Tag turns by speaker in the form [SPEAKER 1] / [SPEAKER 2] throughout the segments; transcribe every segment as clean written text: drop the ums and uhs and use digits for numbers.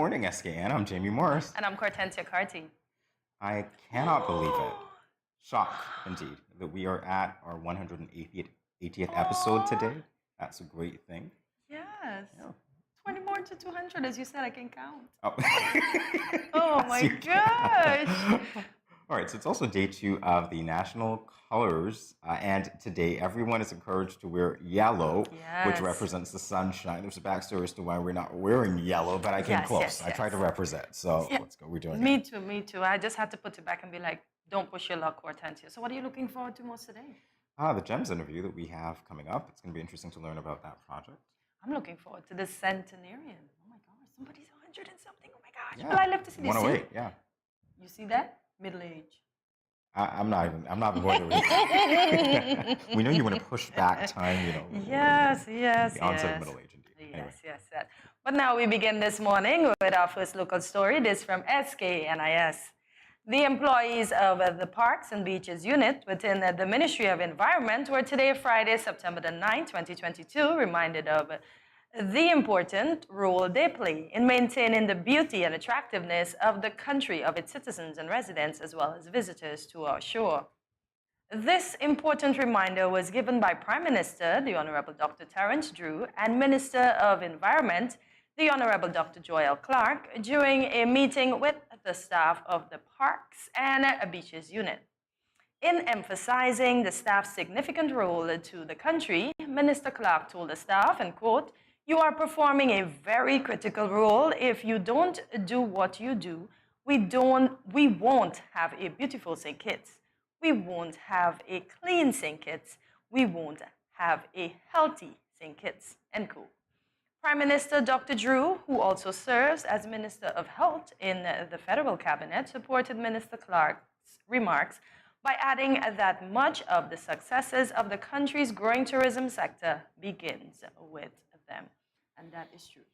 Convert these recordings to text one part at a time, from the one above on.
[SPEAKER 1] morning, SKN. I'm Jamie Morris.
[SPEAKER 2] And I'm Cortensia Carty.
[SPEAKER 1] I cannot believe it. Shocked, indeed, that we are at our 180th episode today. That's a great thing.
[SPEAKER 2] Yes. Yeah. 20 more to 200, as you said, I can count.
[SPEAKER 1] Oh,
[SPEAKER 2] oh my gosh.
[SPEAKER 1] All right, so it's also day 2 of the national colors, and today everyone is encouraged to wear yellow, which represents the sunshine. There's a backstory as to why we're not wearing yellow, but I came close. I tried to represent, so let's go. We're doing
[SPEAKER 2] it. Me too. I just had to put it back and be like, don't push your luck, Hortensia. So what are you looking forward to most today?
[SPEAKER 1] The GEMS interview that we have coming up. It's going to be interesting to learn about that project.
[SPEAKER 2] I'm looking forward to the centenarian. Oh my gosh, somebody's 100 and something. Oh my gosh. Yeah. Well, I love to see this.
[SPEAKER 1] 108, yeah.
[SPEAKER 2] You see that? Middle age.
[SPEAKER 1] I'm not even going to. We know you want to push back time,
[SPEAKER 2] Yes.
[SPEAKER 1] The onset of middle age, indeed. Anyway.
[SPEAKER 2] Yes. But now we begin this morning with our first local story. This from SKNIS. The employees of the Parks and Beaches Unit within the Ministry of Environment were today, Friday, September the 9th, 2022, reminded of the important role they play in maintaining the beauty and attractiveness of the country, of its citizens and residents, as well as visitors to our shore. This important reminder was given by Prime Minister, the Honorable Dr. Terence Drew, and Minister of Environment, the Honorable Dr. Joel Clark, during a meeting with the staff of the Parks and Beaches Unit. In emphasizing the staff's significant role to the country, Minister Clark told the staff, and quote, "You are performing a very critical role. If you don't do what you do, we won't have a beautiful St. Kitts. We won't have a clean St. Kitts. We won't have a healthy St. Kitts," end quote. Prime Minister Dr. Drew, who also serves as Minister of Health in the federal cabinet, supported Minister Clark's remarks by adding that much of the successes of the country's growing tourism sector begins with them. And that is true.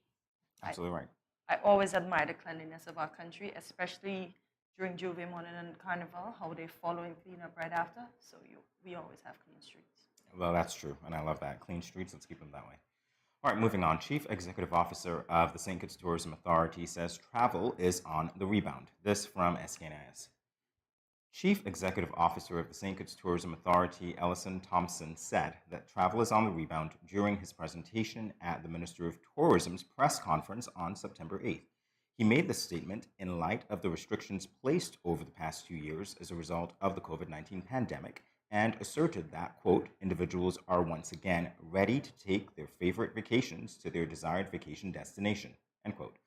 [SPEAKER 1] Absolutely right.
[SPEAKER 2] I always admire the cleanliness of our country, especially during Juve Morning and Carnival, how they follow and clean up right after. So we always have clean streets.
[SPEAKER 1] Well, that's true, and I love that. Clean streets, let's keep them that way. All right, moving on. Chief Executive Officer of the St. Kitts Tourism Authority says travel is on the rebound. This from SKNIS. Chief Executive Officer of the St. Kitts Tourism Authority, Ellison Thompson, said that travel is on the rebound during his presentation at the Minister of Tourism's press conference on September 8th. He made this statement in light of the restrictions placed over the past 2 years as a result of the COVID-19 pandemic, and asserted that, quote, "individuals are once again ready to take their favorite vacations to their desired vacation destination," end quote.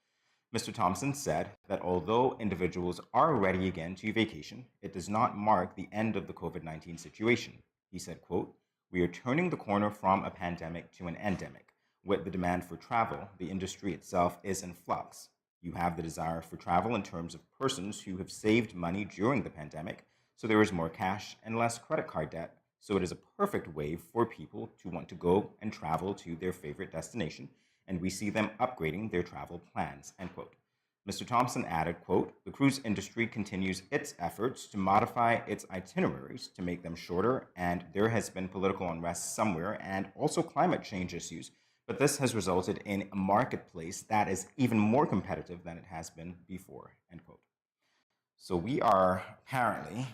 [SPEAKER 1] Mr. Thompson said that although individuals are ready again to vacation, it does not mark the end of the COVID-19 situation. He said, quote, "We are turning the corner from a pandemic to an endemic. With the demand for travel, the industry itself is in flux. You have the desire for travel in terms of persons who have saved money during the pandemic, so there is more cash and less credit card debt, so it is a perfect way for people to want to go and travel to their favorite destination, and we see them upgrading their travel plans," end quote. Mr. Thompson added, quote, "The cruise industry continues its efforts to modify its itineraries to make them shorter, and there has been political unrest somewhere and also climate change issues, but this has resulted in a marketplace that is even more competitive than it has been before," end quote. So we are apparently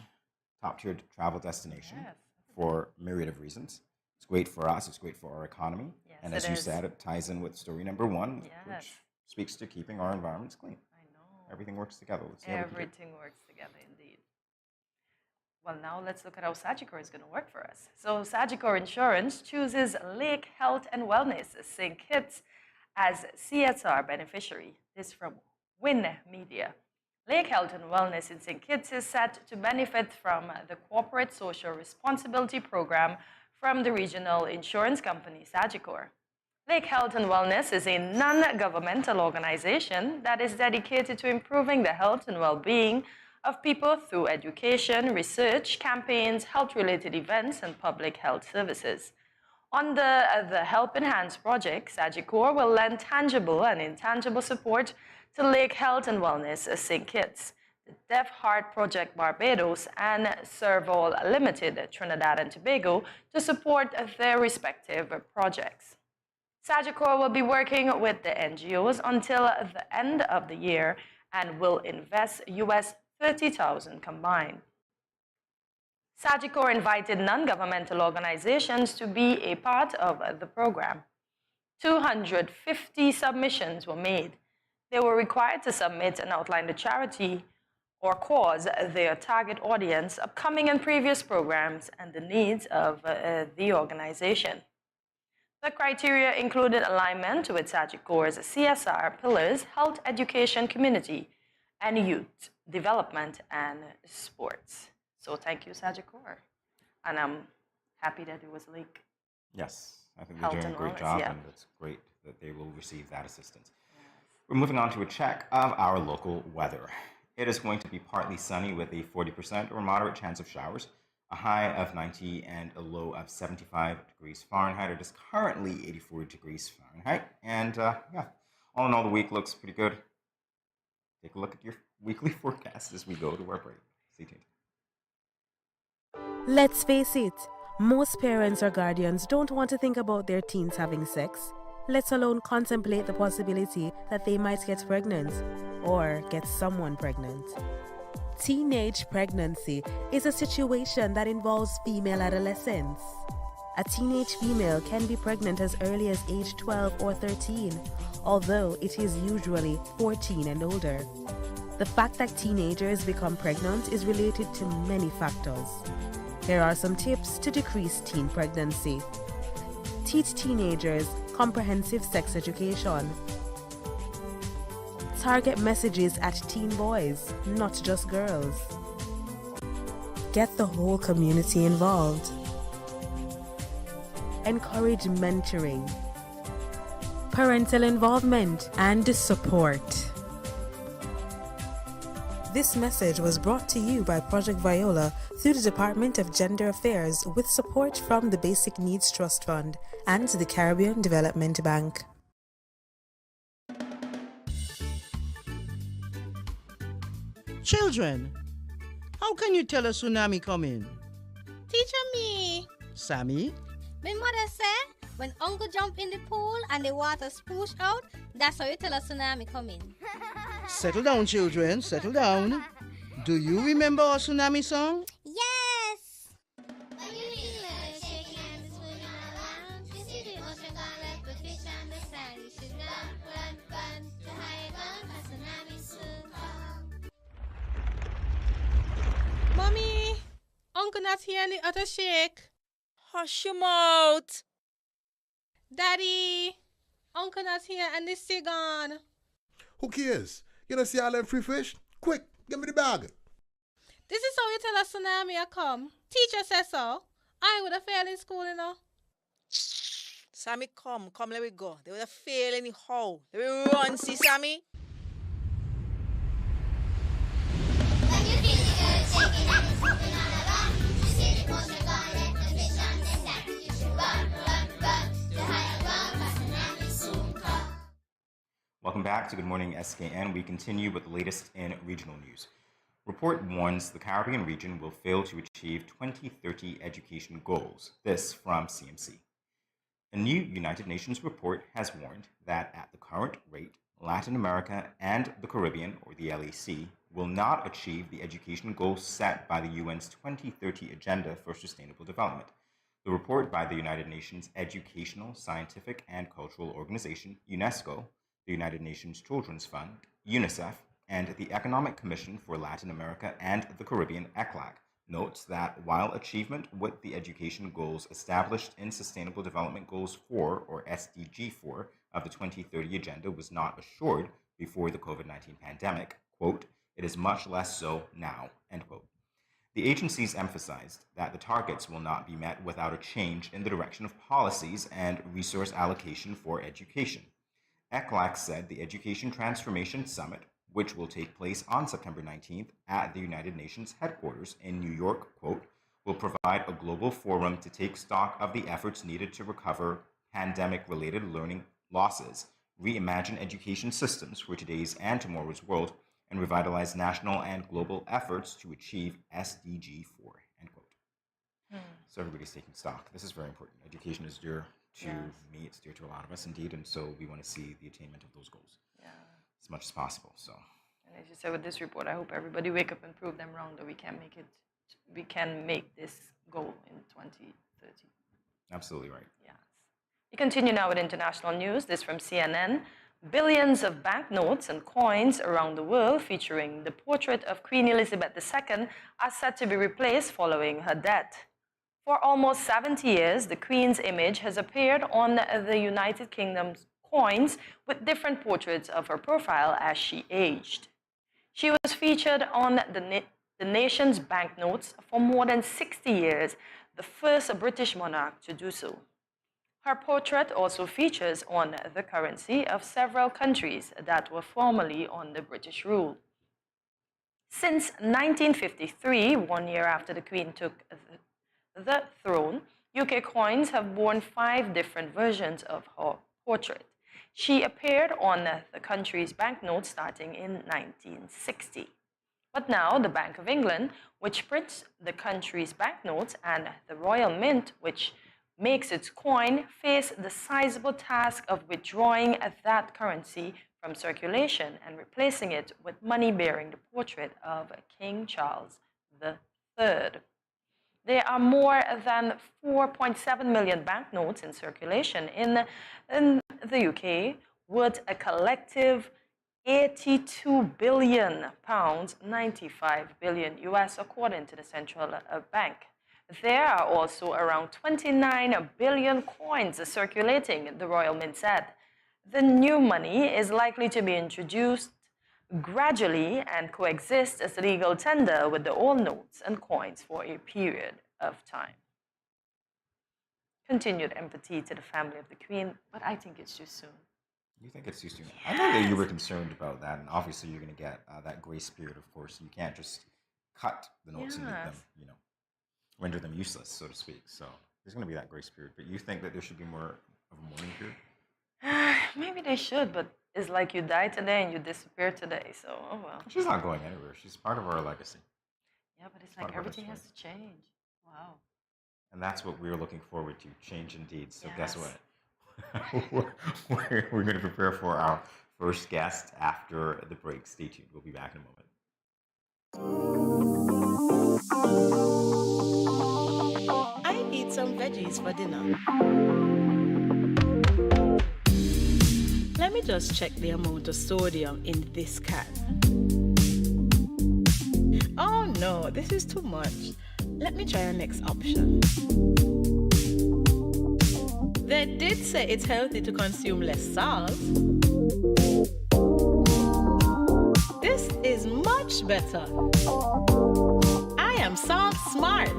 [SPEAKER 1] top-tier travel destination for a myriad of reasons. It's great for us. It's great for our economy.
[SPEAKER 2] Yes,
[SPEAKER 1] and as you said, it ties in with story number 1, which speaks to keeping our environments clean.
[SPEAKER 2] I know.
[SPEAKER 1] Everything works together. Let's see
[SPEAKER 2] Everything works together, indeed. Well, now let's look at how Sagicor is going to work for us. So Sagicor Insurance chooses Lake Health and Wellness, St. Kitts, as CSR beneficiary. This from Win Media. Lake Health and Wellness in St. Kitts is set to benefit from the Corporate Social Responsibility Program from the regional insurance company Sagicor. Lake Health and Wellness is a non-governmental organization that is dedicated to improving the health and well-being of people through education, research, campaigns, health-related events, and public health services. Under the Help Enhance project, Sagicor will lend tangible and intangible support to Lake Health and Wellness St. Kitts, the Deaf Heart Project Barbados, and Serval Limited Trinidad and Tobago to support their respective projects. Sagicor will be working with the NGOs until the end of the year and will invest US $30,000 combined. Sagicor invited non-governmental organizations to be a part of the program. 250 submissions were made. They were required to submit and outline the charity or cause, their target audience, upcoming and previous programs, and the needs of the organization. The criteria included alignment with Sagicor's CSR pillars, health, education, community, and youth development and sports. So thank you, Sagicor. And I'm happy that it was like
[SPEAKER 1] Yes, I think they're doing a great
[SPEAKER 2] wellness,
[SPEAKER 1] job,
[SPEAKER 2] yeah.
[SPEAKER 1] and it's great that they will receive that assistance. We're moving on to a check of our local weather. It is going to be partly sunny with a 40% or moderate chance of showers, a high of 90 and a low of 75 degrees Fahrenheit. It is currently 84 degrees Fahrenheit. And yeah, all in all, the week looks pretty good. Take a look at your weekly forecast as we go to our break. Stay tuned.
[SPEAKER 3] Let's face it, most parents or guardians don't want to think about their teens having sex, let alone contemplate the possibility that they might get pregnant or get someone pregnant. Teenage pregnancy is a situation that involves female adolescents. A teenage female can be pregnant as early as age 12 or 13, although it is usually 14 and older. The fact that teenagers become pregnant is related to many factors. Here are some tips to decrease teen pregnancy. Teach teenagers comprehensive sex education. Target messages at teen boys, not just girls. Get the whole community involved. Encourage mentoring, parental involvement, and support. This message was brought to you by Project Viola through the Department of Gender Affairs with support from the Basic Needs Trust Fund and the Caribbean Development Bank.
[SPEAKER 4] Children, how can you tell a tsunami coming?
[SPEAKER 5] Teacher me.
[SPEAKER 4] Sammy?
[SPEAKER 5] My mother said when uncle jump in the pool and the water spoosh out, that's how you tell a tsunami coming.
[SPEAKER 4] Settle down, children, settle down. Do you remember our tsunami song?
[SPEAKER 5] Yes! When you feel it shaking and it's moving around, you see the ocean gone left with fish on the sand. You should run. The higher ground, a tsunami soon come.
[SPEAKER 6] Mommy, Uncle not here and the other shake.
[SPEAKER 7] Hush your mouth.
[SPEAKER 6] Daddy, Uncle not here and the sea gone.
[SPEAKER 8] Who cares? You don't see all them free fish? Quick, give me the bag.
[SPEAKER 6] This is how you tell a tsunami a come. Teacher says so. I would have failed in school, you know.
[SPEAKER 7] Sammy, come, let me go. They would have failed anyhow. Let me run, see Sammy.
[SPEAKER 5] When you feel the earth shaking and it's moving all around, you see the ocean gone left with fish on the sand. You should run. The higher ground, a tsunami soon come.
[SPEAKER 1] Welcome back to Good Morning SKN. We continue with the latest in regional news. Report warns the Caribbean region will fail to achieve 2030 education goals. This from CMC. A new United Nations report has warned that at the current rate, Latin America and the Caribbean, or the LAC, will not achieve the education goals set by the UN's 2030 Agenda for Sustainable Development. The report by the United Nations Educational, Scientific, and Cultural Organization, UNESCO, the United Nations Children's Fund, UNICEF, and the Economic Commission for Latin America and the Caribbean, ECLAC, notes that while achievement with the education goals established in Sustainable Development Goals 4, or SDG 4, of the 2030 Agenda was not assured before the COVID-19 pandemic, quote, it is much less so now, end quote. The agencies emphasized that the targets will not be met without a change in the direction of policies and resource allocation for education. ECLAC said the Education Transformation Summit, which will take place on September 19th at the United Nations headquarters in New York, quote, will provide a global forum to take stock of the efforts needed to recover pandemic-related learning losses, reimagine education systems for today's and tomorrow's world, and revitalize national and global efforts to achieve SDG 4, end quote. So everybody's taking stock. This is very important. Education is your to me. It's dear to a lot of us indeed, and so we want to see the attainment of those goals as much as possible. So,
[SPEAKER 2] and as you said with this report, I hope everybody wake up and prove them wrong that we can make it. We can make this goal in 2030.
[SPEAKER 1] absolutely right.
[SPEAKER 2] Yes. We continue now with international news. This from CNN. Billions of banknotes and coins around the world featuring the portrait of Queen Elizabeth II are set to be replaced following her death. For almost 70 years, the Queen's image has appeared on the United Kingdom's coins with different portraits of her profile as she aged. She was featured on the nation's banknotes for more than 60 years, the first British monarch to do so. Her portrait also features on the currency of several countries that were formerly under British rule. Since 1953, 1 year after the Queen took the throne, UK coins have borne 5 different versions of her portrait. She appeared on the country's banknotes starting in 1960. But now the Bank of England, which prints the country's banknotes, and the Royal Mint, which makes its coin, face the sizable task of withdrawing that currency from circulation and replacing it with money bearing the portrait of King Charles III. There are more than 4.7 million banknotes in circulation in the UK, worth a collective £82 billion, 95 billion US, according to the central bank. There are also around 29 billion coins circulating, the Royal Mint said. The new money is likely to be introduced gradually and coexist as legal tender with the old notes and coins for a period of time. Continued empathy to the family of the Queen, but I think it's too soon.
[SPEAKER 1] You think it's too soon? I know that you were concerned about that, and obviously you're going to get that grace period, of course. You can't just cut the notes and make them, render them useless, so to speak. So there's going to be that grace period. But you think that there should be more of a mourning period?
[SPEAKER 2] Maybe they should, but it's like you die today and you disappear today. So, oh well.
[SPEAKER 1] She's not going anywhere. She's part of our legacy.
[SPEAKER 2] Yeah, but it's like everything has to change. Wow.
[SPEAKER 1] And that's what we're looking forward to, change indeed. So guess what? we're going to prepare for our first guest after the break. Stay tuned. We'll be back in a moment.
[SPEAKER 9] I eat some veggies for dinner. Let me just check the amount of sodium in this can. Oh no, this is too much. Let me try our next option. They did say it's healthy to consume less salt. This is much better. I am salt smart.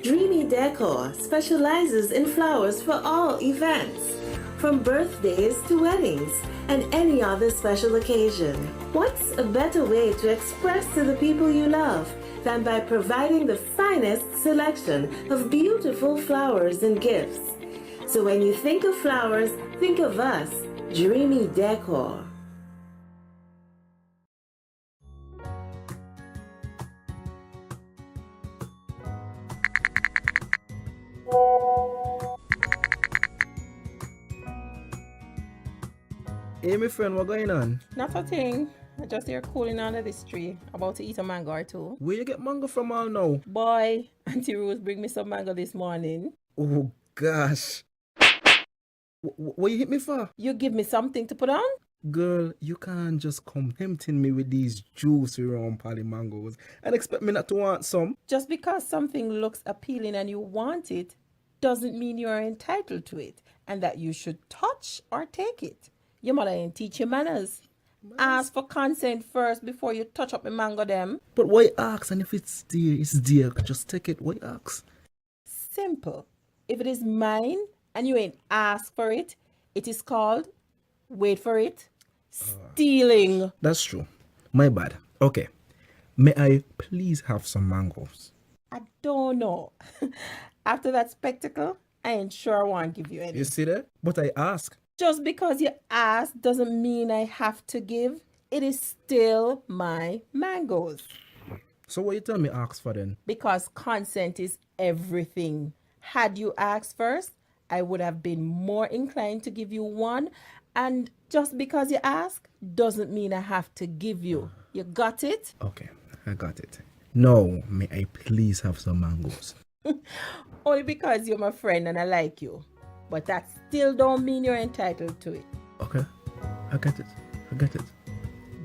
[SPEAKER 3] Dreamy Decor specializes in flowers for all events, from birthdays to weddings and any other special occasion. What's a better way to express to the people you love than by providing the finest selection of beautiful flowers and gifts? So when you think of flowers, think of us, Dreamy Decor.
[SPEAKER 10] Hey, my friend, what going on?
[SPEAKER 6] Not a thing. I just here cooling under this tree, about to eat a mango or two.
[SPEAKER 10] Where you get mango from all now?
[SPEAKER 6] Boy, Auntie Rose bring me some mango this morning.
[SPEAKER 10] Oh, gosh. What you hit me for?
[SPEAKER 6] You give me something to put on?
[SPEAKER 10] Girl, you can't just come tempting me with these juicy round pally mangoes and expect me not to want some.
[SPEAKER 6] Just because something looks appealing and you want it, doesn't mean you are entitled to it and that you should touch or take it. Your mother ain't teach you manners. Ask for consent first before you touch up the mango them.
[SPEAKER 10] But why ask? And if it's dear, it's dear. Just take it. Why ask?
[SPEAKER 6] Simple. If it is mine and you ain't asked for it, it is called, wait for it, stealing.
[SPEAKER 10] That's true. My bad. Okay. May I please have some mangoes?
[SPEAKER 6] I don't know. After that spectacle, I ain't sure I want to give you any.
[SPEAKER 10] You see that? But I ask.
[SPEAKER 6] Just because you ask doesn't mean I have to give. It is still my mangoes.
[SPEAKER 10] So what you tell me ask for then?
[SPEAKER 6] Because consent is everything. Had you asked first, I would have been more inclined to give you one. And just because you ask doesn't mean I have to give you. You got it?
[SPEAKER 10] Okay, I got it. Now, may I please have some mangoes?
[SPEAKER 6] Only because you're my friend and I like you. But that still don't mean you're entitled to it.
[SPEAKER 10] Okay, I get it. I get it.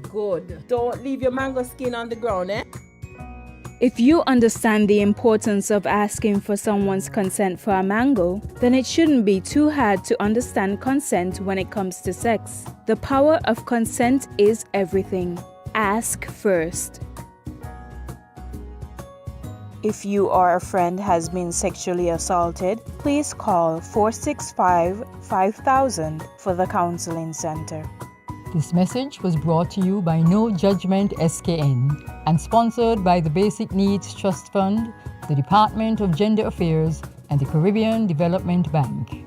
[SPEAKER 6] Good. Don't leave your mango skin on the ground, eh?
[SPEAKER 11] If you understand the importance of asking for someone's consent for a mango, then it shouldn't be too hard to understand consent when it comes to sex. The power of consent is everything. Ask first. If you or a friend has been sexually assaulted, please call 465-5000 for the Counseling Center.
[SPEAKER 12] This message was brought to you by No Judgment SKN and sponsored by the Basic Needs Trust Fund, the Department of Gender Affairs, and the Caribbean Development Bank.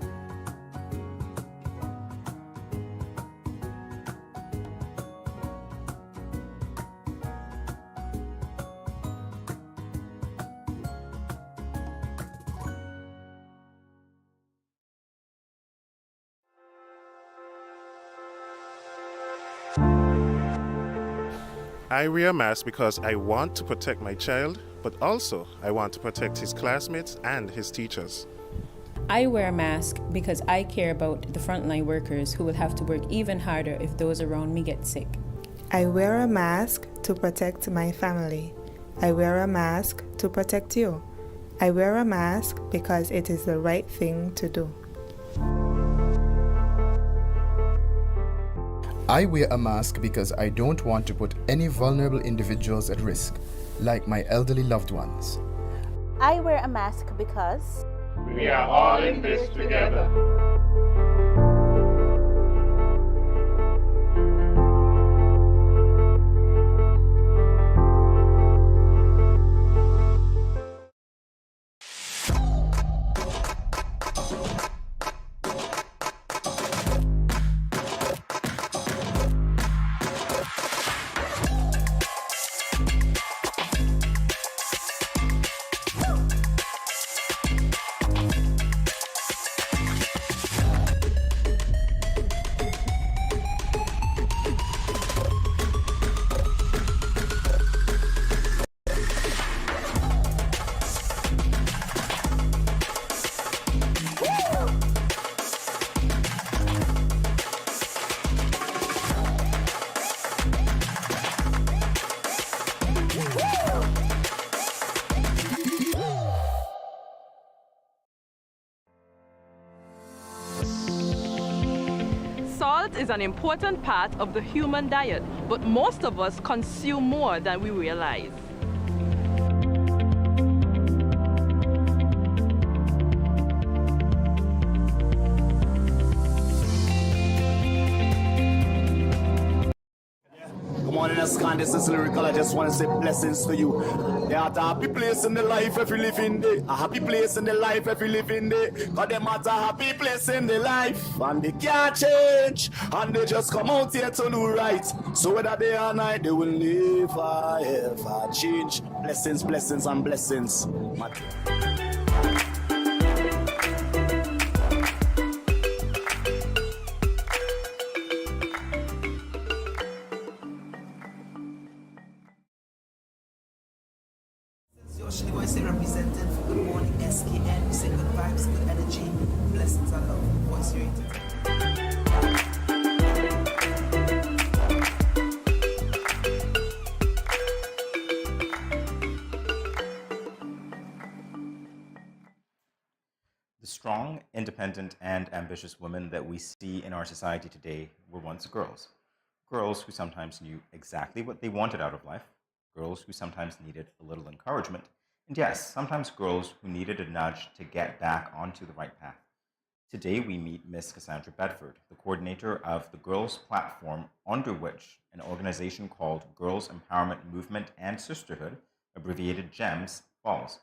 [SPEAKER 13] I wear a mask because I want to protect my child, but also I want to protect his classmates and his teachers.
[SPEAKER 14] I wear a mask because I care about the frontline workers who will have to work even harder if those around me get sick.
[SPEAKER 15] I wear a mask to protect my family. I wear a mask to protect you. I wear a mask because it is the right thing to do.
[SPEAKER 16] I wear a mask because I don't want to put any vulnerable individuals at risk, like my elderly loved ones.
[SPEAKER 17] I wear a mask because
[SPEAKER 18] we are all in this together.
[SPEAKER 19] Salt is an important part of the human diet, but most of us consume more than we realize.
[SPEAKER 20] Good morning, SKN. This is Lyrical. I just want to say blessings to you. There are a happy place in the life if you live in there. A happy place in the life if you live in there. Cause them at a happy place in the life. And they can't change. And they just come out here to do right. So whether day or night, they will never ever change. Blessings, blessings, and blessings.
[SPEAKER 21] Represented for Good Morning SKN. We say good vibes, good energy, blessings and love. Voice rated.
[SPEAKER 1] The strong, independent, and ambitious women that we see in our society today were once girls. Girls who sometimes knew exactly what they wanted out of life, girls who sometimes needed a little encouragement, and yes, sometimes girls who needed a nudge to get back onto the right path. Today we meet Miss Cassandra Bedford, the coordinator of the Girls Platform, under which an organization called Girls Empowerment Movement and Sisterhood, abbreviated GEMS, falls.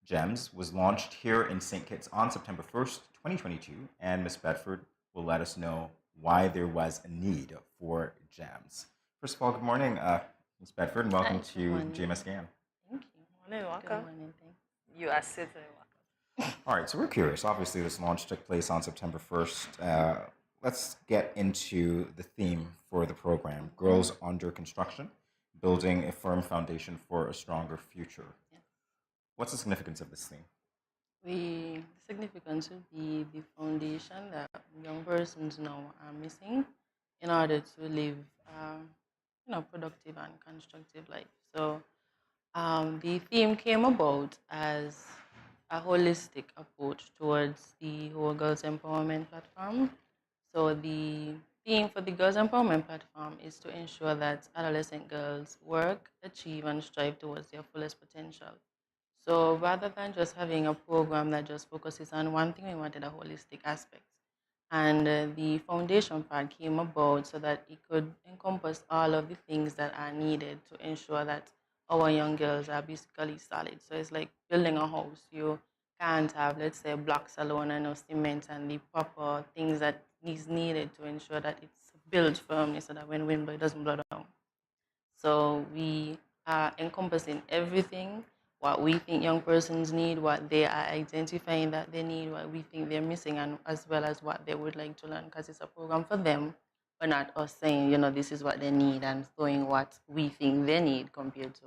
[SPEAKER 1] GEMS was launched here in St. Kitts on September 1st, 2022, and Miss Bedford will let us know why there was a need for jams. First of all, good morning, Ms. Bedford, and welcome to GMSKN.
[SPEAKER 2] Thank you. Morning, welcome.
[SPEAKER 9] Good morning, thank
[SPEAKER 2] You are certainly welcome.
[SPEAKER 1] All right, so we're curious. Obviously, this launch took place on September 1st. Let's get into the theme for the program, Girls Under Construction, Building a Firm Foundation for a Stronger Future.
[SPEAKER 9] Yes.
[SPEAKER 1] What's the significance of this theme?
[SPEAKER 9] The significance would be the foundation that young persons now are missing in order to live, productive and constructive life. So the theme came about as a holistic approach towards the whole Girls Empowerment Platform. So the theme for the Girls Empowerment Platform is to ensure that adolescent girls work, achieve, and strive towards their fullest potential. So rather than just having a program that just focuses on one thing, we wanted a holistic aspect. And the foundation part came about so that it could encompass all of the things that are needed to ensure that our young girls are basically solid. So it's like building a house. You can't have, let's say, blocks alone and no cement and the proper things that is needed to ensure that it's built firmly so that when wind blows, it doesn't blow down. So we are encompassing everything, what we think young persons need, what they are identifying that they need, what we think they're missing, and as well as what they would like to learn, because it's a program for them, but not us saying, this is what they need and throwing what we think they need compared to,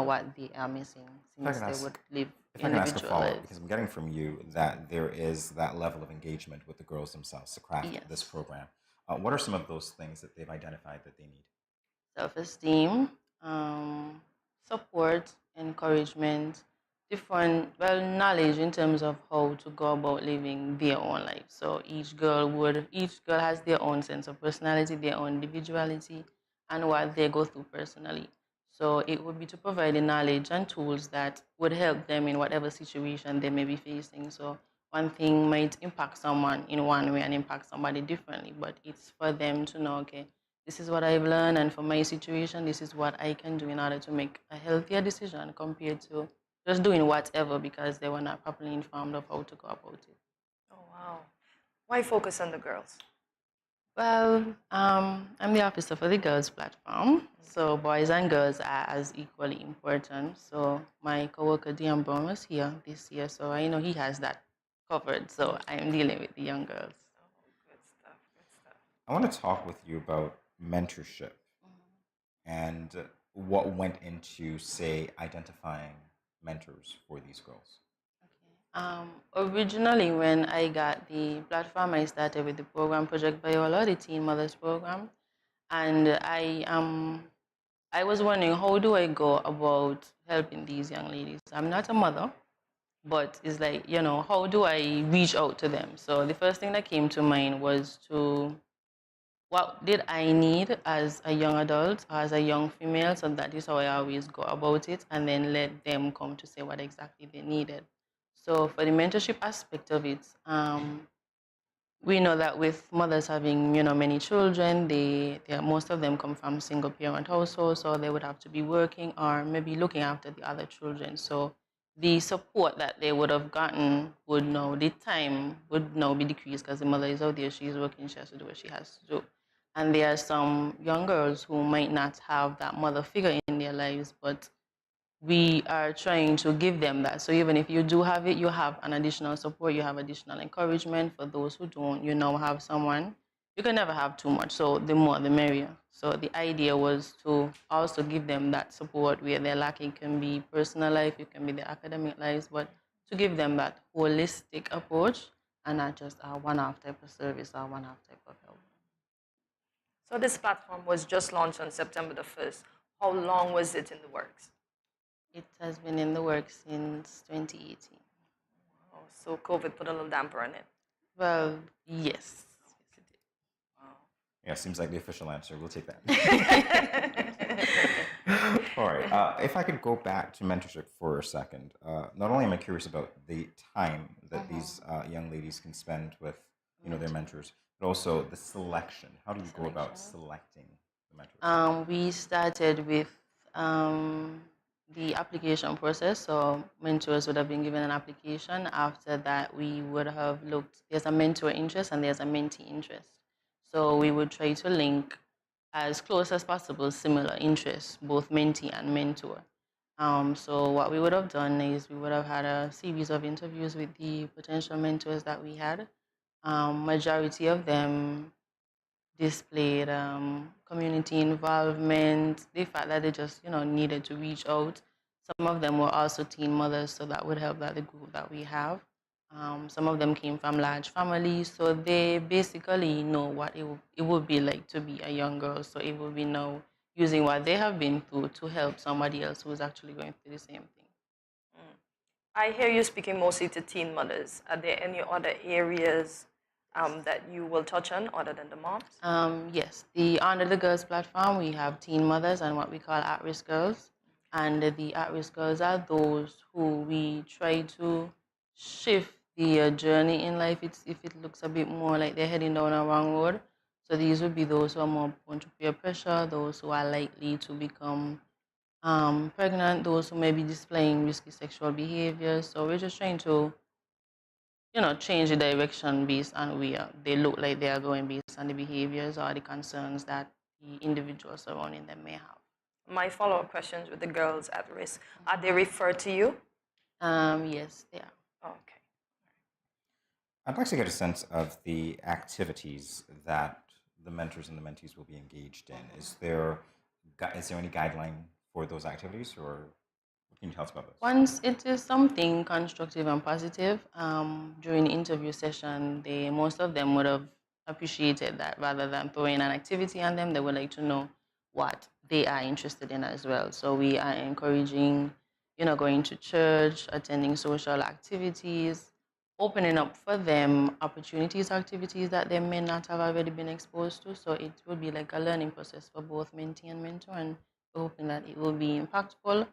[SPEAKER 9] what they are missing, since they would live
[SPEAKER 1] If I can ask a
[SPEAKER 9] individual
[SPEAKER 1] follow-up,
[SPEAKER 9] lives.
[SPEAKER 1] because I'm getting from you that there is that level of engagement with the girls themselves to craft this program. What are some of those things that they've identified that they need?
[SPEAKER 9] Self-esteem, support, encouragement, different, knowledge in terms of how to go about living their own life. So each girl has their own sense of personality, their own individuality, and what they go through personally. So it would be to provide the knowledge and tools that would help them in whatever situation they may be facing. So one thing might impact someone in one way and impact somebody differently, but it's for them to know, okay, this is what I've learned, and for my situation, this is what I can do in order to make a healthier decision compared to just doing whatever because they were not properly informed of how to go about it.
[SPEAKER 2] Oh, wow. Why focus on the girls?
[SPEAKER 9] Well, I'm the officer for the girls platform, so boys and girls are as equally important. So my coworker Dion Brown was here this year, so I know he has that covered. So I'm dealing with the young girls.
[SPEAKER 2] Good stuff, good stuff.
[SPEAKER 1] I want to talk with you about mentorship and what went into, say, identifying mentors for these girls.
[SPEAKER 9] Originally, when I got the platform, I started with the program Project Viola, the Teen Mothers program, and I was wondering, how do I go about helping these young ladies? I'm not a mother, but it's like, how do I reach out to them? So the first thing that came to mind was what did I need as a young adult, as a young female? So that is how I always go about it, and then let them come to say what exactly they needed. So for the mentorship aspect of it, we know that with mothers having, many children, most of them come from single parent households, so they would have to be working or maybe looking after the other children. So the support that they would have gotten the time would now be decreased because the mother is out there, she's working, she has to do what she has to do. And there are some young girls who might not have that mother figure in their lives, but we are trying to give them that. So even if you do have it, you have an additional support, you have additional encouragement. For those who don't, have someone. You can never have too much, so the more the merrier. So the idea was to also give them that support where they're lacking. It can be personal life, it can be their academic lives, but to give them that holistic approach and not just a one-off type of service or one-off type of help.
[SPEAKER 2] So this platform was just launched on September the 1st. How long was it in the works?
[SPEAKER 9] It has been in the works since 2018.
[SPEAKER 2] Oh, so COVID put a little damper on it?
[SPEAKER 9] Well, yes.
[SPEAKER 2] Wow.
[SPEAKER 1] Yeah, seems like the official answer. We'll take that. All right. If I could go back to mentorship for a second, not only am I curious about the time that these young ladies can spend with, their mentors, but also the selection. How do you go about selecting the mentors?
[SPEAKER 9] We started with the application process. So mentors would have been given an application. After that, we would have looked, there's a mentor interest and there's a mentee interest. So we would try to link as close as possible similar interests, both mentee and mentor. So what we would have done is we would have had a series of interviews with the potential mentors that we had. Majority of them displayed community involvement, the fact that they just, needed to reach out. Some of them were also teen mothers, so that would help that the group that we have. Some of them came from large families, so they basically know what it would be like to be a young girl. So it would be now using what they have been through to help somebody else who's actually going through the same thing.
[SPEAKER 2] I hear you speaking mostly to teen mothers. Are there any other areas that you will touch on other than the moms?
[SPEAKER 9] Yes, under the girls platform, we have teen mothers and what we call at-risk girls. And the at-risk girls are those who we try to shift the journey in life if it looks a bit more like they're heading down a wrong road. So these would be those who are more prone to peer pressure, those who are likely to become pregnant, those who may be displaying risky sexual behaviors. So we're just trying to, change the direction based on where they look like they are going based on the behaviors or the concerns that the individuals surrounding them may have.
[SPEAKER 2] My follow-up questions with the girls at risk, are they referred to you?
[SPEAKER 9] Yes, they are.
[SPEAKER 2] Okay.
[SPEAKER 1] I'd like to get a sense of the activities that the mentors and the mentees will be engaged in. Is there any guideline for those activities, or what can you tell us about this?
[SPEAKER 9] Once it is something constructive and positive, during the interview session, most of them would have appreciated that. Rather than throwing an activity on them, they would like to know what they are interested in as well. So we are encouraging, going to church, attending social activities, opening up for them opportunities, activities that they may not have already been exposed to. So it will be like a learning process for both mentee and mentor, and we're hoping that it will be impactful.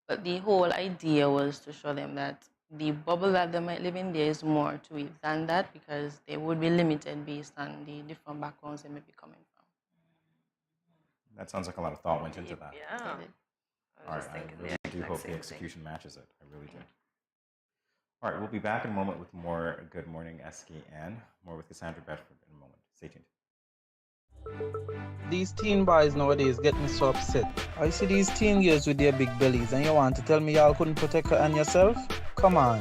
[SPEAKER 9] But the whole idea was to show them that the bubble that they might live in, there is more to it than that, because they would be limited based on the different backgrounds they may be coming from.
[SPEAKER 1] That sounds like a lot of thought went into that.
[SPEAKER 2] Yeah.
[SPEAKER 1] All right, I really do hope the execution matches it. I really do. All right, we'll be back in a moment with more Good Morning SKN, more with Cassandra Bedford in a moment. Stay tuned.
[SPEAKER 4] These teen boys nowadays get me so upset. I see these teen girls with their big bellies, and you want to tell me y'all couldn't protect her and yourself? Come on.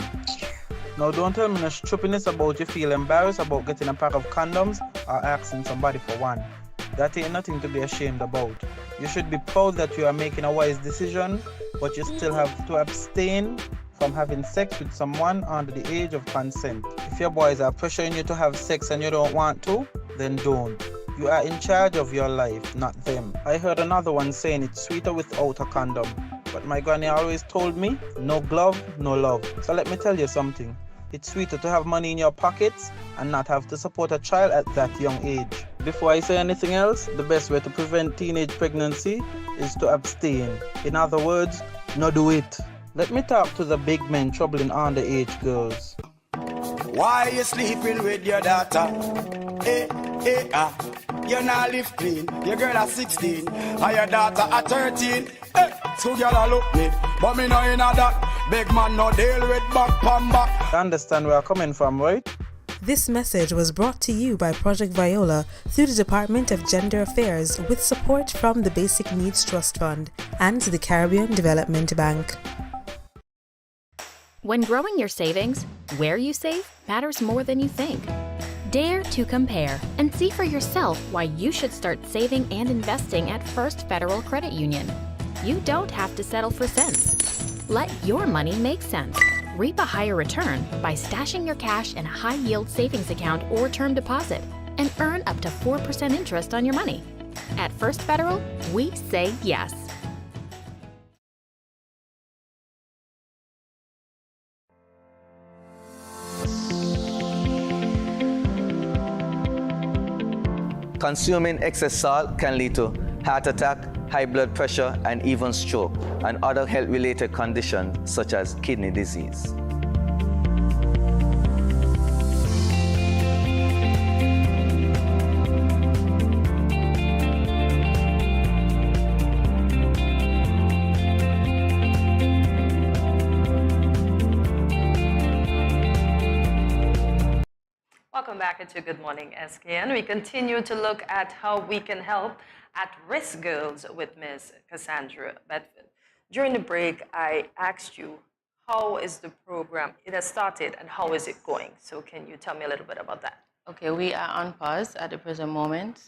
[SPEAKER 4] Now don't tell me no stupidness about you feel embarrassed about getting a pack of condoms or asking somebody for one. That ain't nothing to be ashamed about. You should be proud that you are making a wise decision, but you still have to abstain from having sex with someone under the age of consent. If your boys are pressuring you to have sex and you don't want to, then don't. You are in charge of your life, not them. I heard another one saying it's sweeter without a condom. But my granny always told me, no glove, no love. So let me tell you something. It's sweeter to have money in your pockets and not have to support a child at that young age. Before I say anything else, the best way to prevent teenage pregnancy is to abstain. In other words, no do it. Let me talk to the big men troubling underage girls.
[SPEAKER 20] Why you sleeping with your daughter? You're not live clean. Your girl at 16, and your daughter at 13. Two girl look me, but me know in that. Big man no deal with back pan back.
[SPEAKER 4] You understand where I'm coming from, right?
[SPEAKER 3] This message was brought to you by Project Viola through the Department of Gender Affairs with support from the Basic Needs Trust Fund and the Caribbean Development Bank.
[SPEAKER 22] When growing your savings, where you save matters more than you think. Dare to compare and see for yourself why you should start saving and investing at First Federal Credit Union. You don't have to settle for cents. Let your money make sense. Reap a higher return by stashing your cash in a high-yield savings account or term deposit and earn up to 4% interest on your money. At First Federal, we say yes.
[SPEAKER 23] Consuming excess salt can lead to heart attack, high blood pressure, and even stroke, and other health-related conditions such as kidney disease.
[SPEAKER 2] Welcome back to Good Morning SKN. We continue to look at how we can help at-risk girls with Ms. Cassandra Bedford. During the break, I asked you, how is the program? It has started, and how is it going? So can you tell me a little bit about that?
[SPEAKER 9] Okay, we are on pause at the present moment.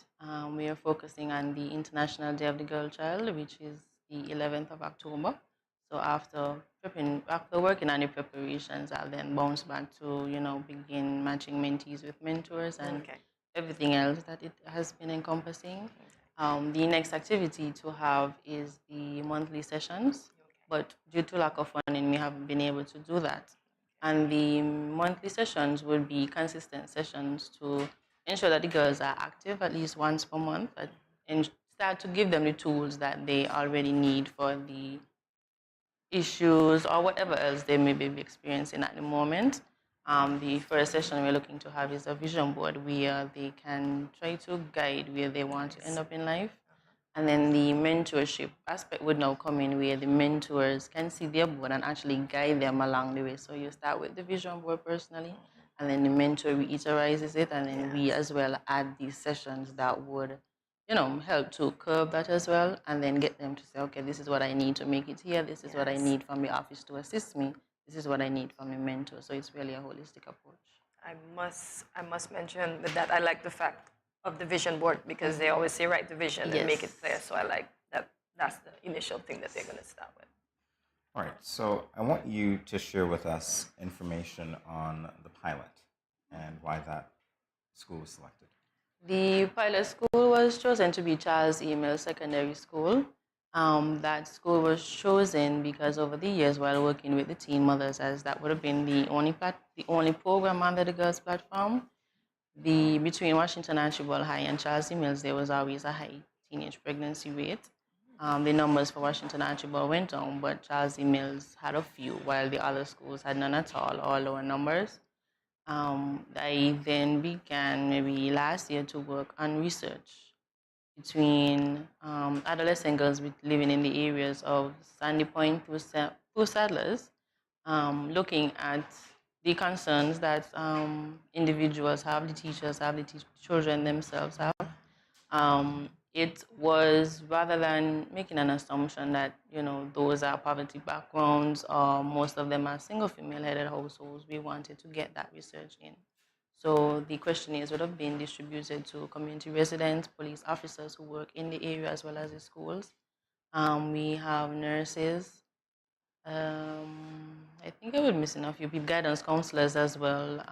[SPEAKER 9] We are focusing on the International Day of the Girl Child, which is the 11th of October. So after working on the preparations, I'll then bounce back to, begin matching mentees with mentors and everything else that it has been encompassing. The next activity to have is the monthly sessions, but due to lack of funding, we haven't been able to do that. And the monthly sessions would be consistent sessions to ensure that the girls are active at least once per month and start to give them the tools that they already need for the issues or whatever else they may be experiencing at the moment. The first session we're looking to have is a vision board where they can try to guide where they want to end up in life. And then the mentorship aspect would now come in where the mentors can see their board and actually guide them along the way. So you start with the vision board personally, and then the mentor reiterizes it, and then we as well add these sessions that would help to curb that as well, and then get them to say, okay, this is what I need to make it here. This is what I need from the office to assist me. This is what I need from a mentor. So it's really a holistic approach.
[SPEAKER 2] I must mention with that, I like the fact of the vision board because they always say write the vision and make it clear. So I like that. That's the initial thing that they're going to start with.
[SPEAKER 1] All right. So I want you to share with us information on the pilot and why that school was selected.
[SPEAKER 9] The pilot school was chosen to be Charles Emil Secondary School. That school was chosen because over the years, while working with the teen mothers, as that would have been the only program under the girls' platform, between Washington Archibald High and Charles Emils, there was always a high teenage pregnancy rate. The numbers for Washington Archibald went down, but Charles Emils had a few, while the other schools had none at all lower numbers. I then began maybe last year to work on research between adolescent girls living in the areas of Sandy Point through Sadlers, looking at the concerns that individuals have, the teachers have, the children themselves have. It was, rather than making an assumption that, those are poverty backgrounds or most of them are single female-headed households, we wanted to get that research in. So the questionnaires would have been distributed to community residents, police officers who work in the area as well as the schools. We have nurses. I think I would missing a few people, guidance counselors as well,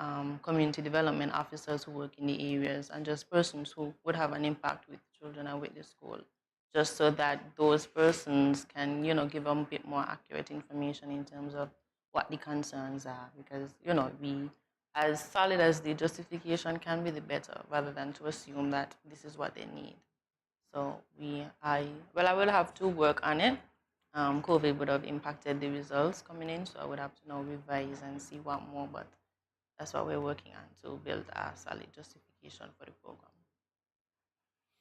[SPEAKER 9] community development officers who work in the areas, and just persons who would have an impact with children and with the school, just so that those persons can, give them a bit more accurate information in terms of what the concerns are, because, we, as solid as the justification can be, the better, rather than to assume that this is what they need. So I will have to work on it. COVID would have impacted the results coming in, so I would have to now revise and see what more, but that's what we're working on, to build a solid justification for the program.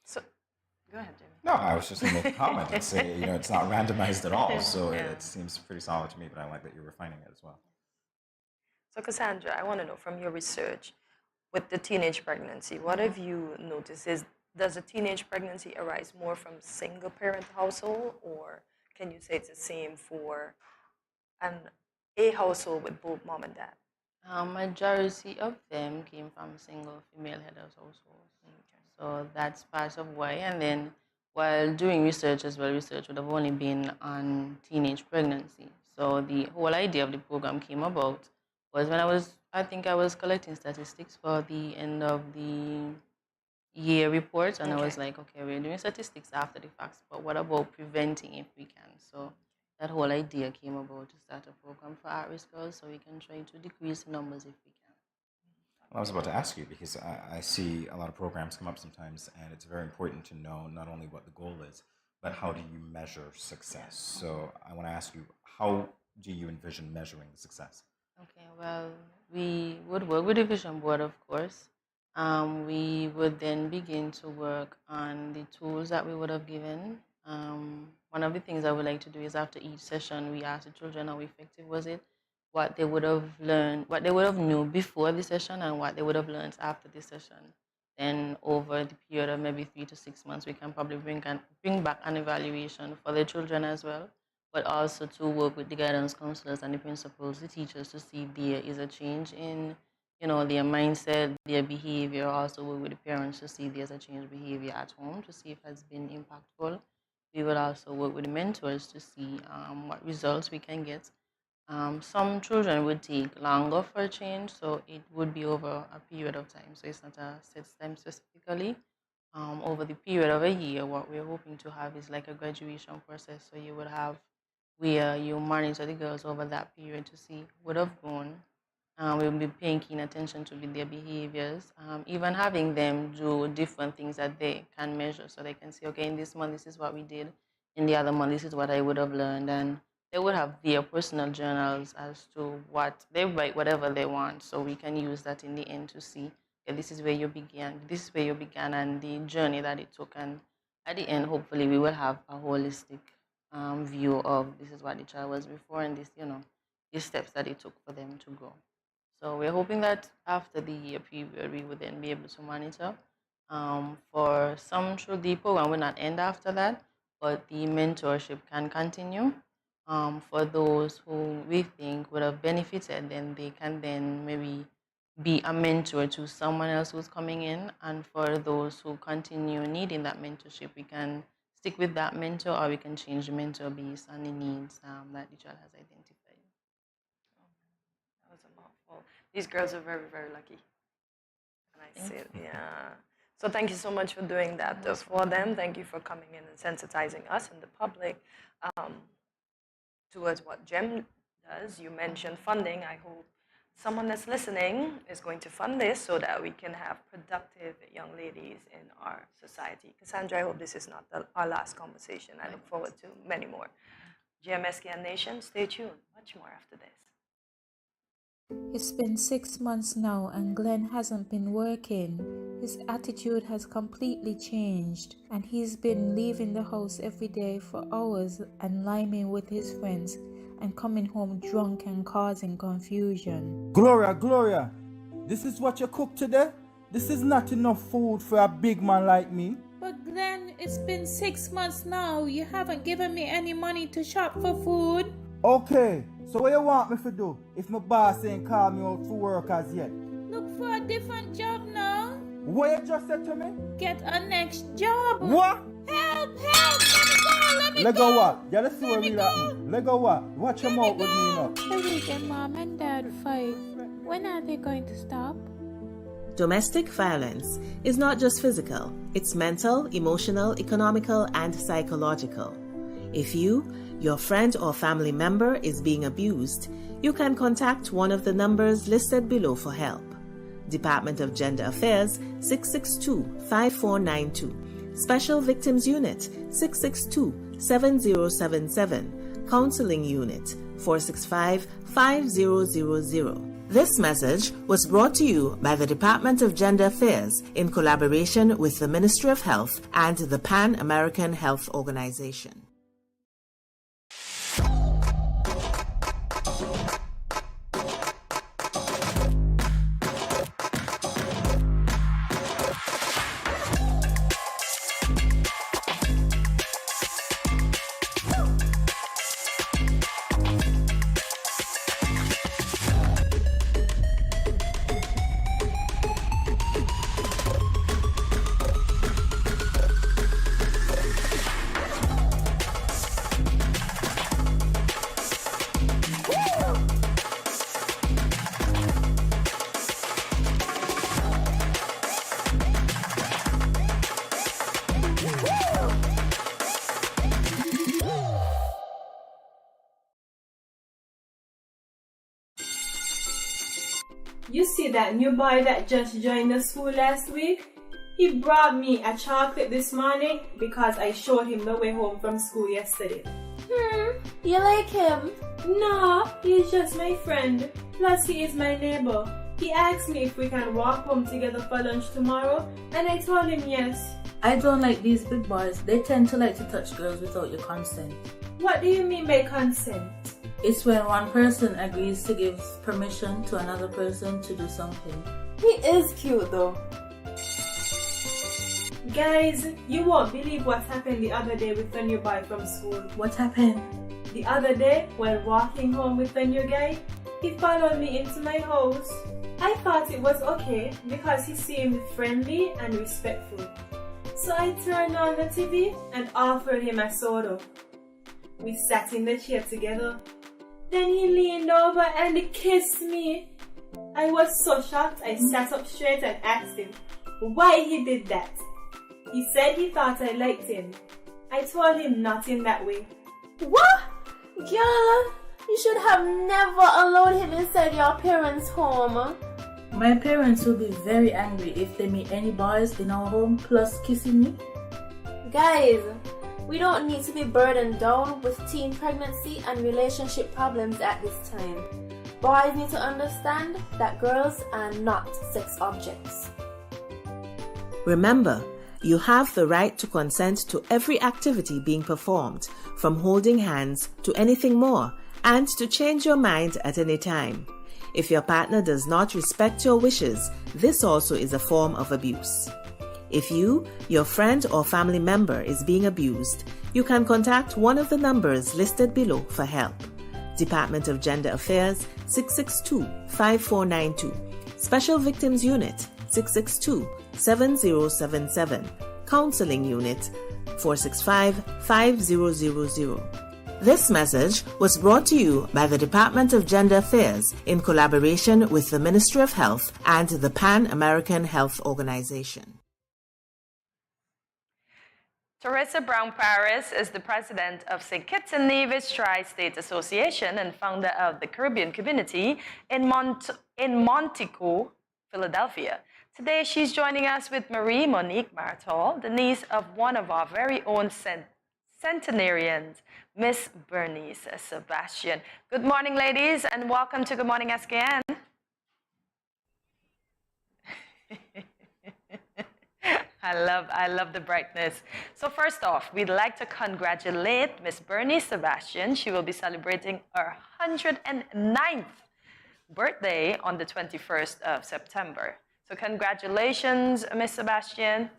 [SPEAKER 2] So, go ahead, Jimmy.
[SPEAKER 1] No, I was just going to make a comment and say, it's not randomized at all, so it seems pretty solid to me, but I like that you're refining it as well.
[SPEAKER 2] So, Cassandra, I want to know from your research with the teenage pregnancy, what have you noticed? Does a teenage pregnancy arise more from single-parent household, or can you say it's the same for a household with both mom and dad?
[SPEAKER 9] Majority of them came from single female-headed households. So that's part of why. And then while doing research as well, research would have only been on teenage pregnancy. So the whole idea of the program came about was when I think I was collecting statistics for the end of the year report, and I was like, okay, we're doing statistics after the facts, but what about preventing if we can? So that whole idea came about to start a program for at-risk girls, so we can try to decrease the numbers if we can.
[SPEAKER 1] Well, I was about to ask you, because I see a lot of programs come up sometimes, and it's very important to know not only what the goal is, but how do you measure success? So I want to ask you, how do you envision measuring the success?
[SPEAKER 9] Okay, well, we would work with the vision board, of course. We would then begin to work on the tools that we would have given. One of the things I would like to do is after each session, we ask the children how effective was it. what they would have learned, what they would have knew before the session and what they would have learned after the session. Then over the period of maybe 3 to 6 months, we can probably bring back an evaluation for the children as well, but also to work with the guidance counselors and the principals, the teachers, to see if there is a change in, their mindset, their behavior. Also work with the parents to see if there's a change in behavior at home, to see if it has been impactful. We will also work with the mentors to see what results we can get. Some children would take longer for a change, so it would be over a period of time. So it's not a set time specifically. Over the period of a year, what we're hoping to have is like a graduation process. So you would have where you monitor the girls over that period to see what have grown. We'll be paying keen attention to their behaviors, even having them do different things that they can measure, so they can see, okay, in this month, this is what we did. In the other month, this is what I would have learned. And they would have their personal journals as to what they write, whatever they want. So we can use that in the end to see, okay, this is where you began, and the journey that it took. And at the end, hopefully, we will have a holistic view of this is what the child was before, and this, the steps that it took for them to grow. So we're hoping that after the year period, we would then be able to monitor. For some, the program will not end after that, but the mentorship can continue. For those who we think would have benefited, then they can then maybe be a mentor to someone else who's coming in. And for those who continue needing that mentorship, we can stick with that mentor, or we can change the mentor based on the needs that the child has identified.
[SPEAKER 2] That was a mouthful. These girls are very, very lucky. And I see it, yeah. So thank you so much for doing that for them. Thank you for coming in and sensitizing us and the public towards what GEM does. You mentioned funding. I hope someone that's listening is going to fund this so that we can have productive young ladies in our society. Cassandra, I hope this is not our last conversation. I look forward to many more. GEM SKN Nation, stay tuned. Much more after this.
[SPEAKER 5] It's been 6 months now and Glenn hasn't been working. His attitude has completely changed and he's been leaving the house every day for hours and liming with his friends and coming home drunk and causing confusion.
[SPEAKER 4] Gloria, this is what you cook today? This is not enough food for a big man like me.
[SPEAKER 5] But Glenn, it's been 6 months now. You haven't given me any money to shop for food.
[SPEAKER 4] Okay, so what you want me to do if my boss ain't called me out for work as yet?
[SPEAKER 5] Look for a different job now.
[SPEAKER 4] What you just said to me?
[SPEAKER 5] Get a next job.
[SPEAKER 4] What?
[SPEAKER 5] Help, let me go.
[SPEAKER 4] Let go what? Yeah, let's see what really happen. Let go what? Watch your mouth with me now.
[SPEAKER 5] Every day mom and dad fight. When are they going to stop?
[SPEAKER 7] Domestic violence is not just physical, it's mental, emotional, economical, and psychological. If you, your friend or family member is being abused, you can contact one of the numbers listed below for help. Department of Gender Affairs 662-5492. Special Victims Unit 662-7077. Counseling Unit 465-5000. This message was brought to you by the Department of Gender Affairs in collaboration with the Ministry of Health and the Pan American Health Organization.
[SPEAKER 8] You see that new boy that just joined the school last week? He brought me a chocolate this morning because I showed him the way home from school yesterday.
[SPEAKER 5] You like him?
[SPEAKER 8] No, he's just my friend. Plus he is my neighbor. He asked me if we can walk home together for lunch tomorrow and I told him yes.
[SPEAKER 24] I don't like these big boys. They tend to like to touch girls without your consent.
[SPEAKER 8] What do you mean by consent?
[SPEAKER 6] It's when one person agrees to give permission to another person to do something.
[SPEAKER 8] He is cute though. Guys, you won't believe what happened the other day with the new boy from school.
[SPEAKER 6] What happened?
[SPEAKER 8] The other day, while walking home with the new guy, he followed me into my house. I thought it was okay because he seemed friendly and respectful. So I turned on the TV and offered him a soda. We sat in the chair together. Then he leaned over and kissed me. I was so shocked, I sat up straight and asked him why he did that. He said he thought I liked him. I told him not in that way. What? Girl, you should have never allowed him inside your parents' home.
[SPEAKER 6] My parents will be very angry if they meet any boys in our home plus kissing me.
[SPEAKER 8] Guys, we don't need to be burdened down with teen pregnancy and relationship problems at this time. Boys need to understand that girls are not sex objects.
[SPEAKER 7] Remember, you have the right to consent to every activity being performed, from holding hands to anything more, and to change your mind at any time. If your partner does not respect your wishes, this also is a form of abuse. If you, your friend or family member is being abused, you can contact one of the numbers listed below for help. Department of Gender Affairs 662-5492, Special Victims Unit 662-7077, Counseling Unit 465-5000. This message was brought to you by the Department of Gender Affairs in collaboration with the Ministry of Health and the Pan American Health Organization.
[SPEAKER 2] Teresa Brown Paris is the president of St. Kitts and Nevis Tri-State Association and founder of the Caribbean community in Montego, Philadelphia. Today, she's joining us with Marie Monique Martol, the niece of one of our very own centenarians, Miss Bernice Sebastian. Good morning, ladies, and welcome to Good Morning SKN. I love the brightness. So first off, we'd like to congratulate Miss Bernice Sebastian. She will be celebrating her 109th birthday on the 21st of September. So congratulations, Miss Sebastian.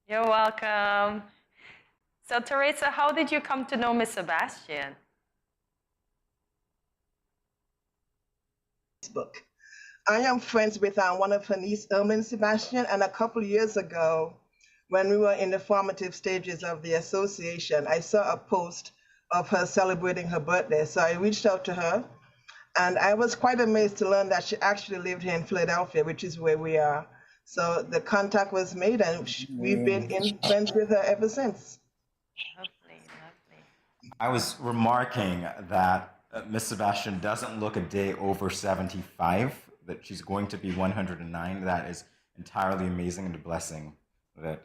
[SPEAKER 2] You're welcome. So Teresa, how did you come to know Miss Sebastian?
[SPEAKER 10] Facebook. I am friends with one of her niece, Ermin Sebastian, and a couple of years ago, when we were in the formative stages of the association, I saw a post of her celebrating her birthday. So I reached out to her, and I was quite amazed to learn that she actually lived here in Philadelphia, which is where we are. So the contact was made, and we've been friends with her ever since.
[SPEAKER 2] Lovely, lovely.
[SPEAKER 1] I was remarking that Miss Sebastian doesn't look a day over 75, that she's going to be 109. That is entirely amazing and a blessing that,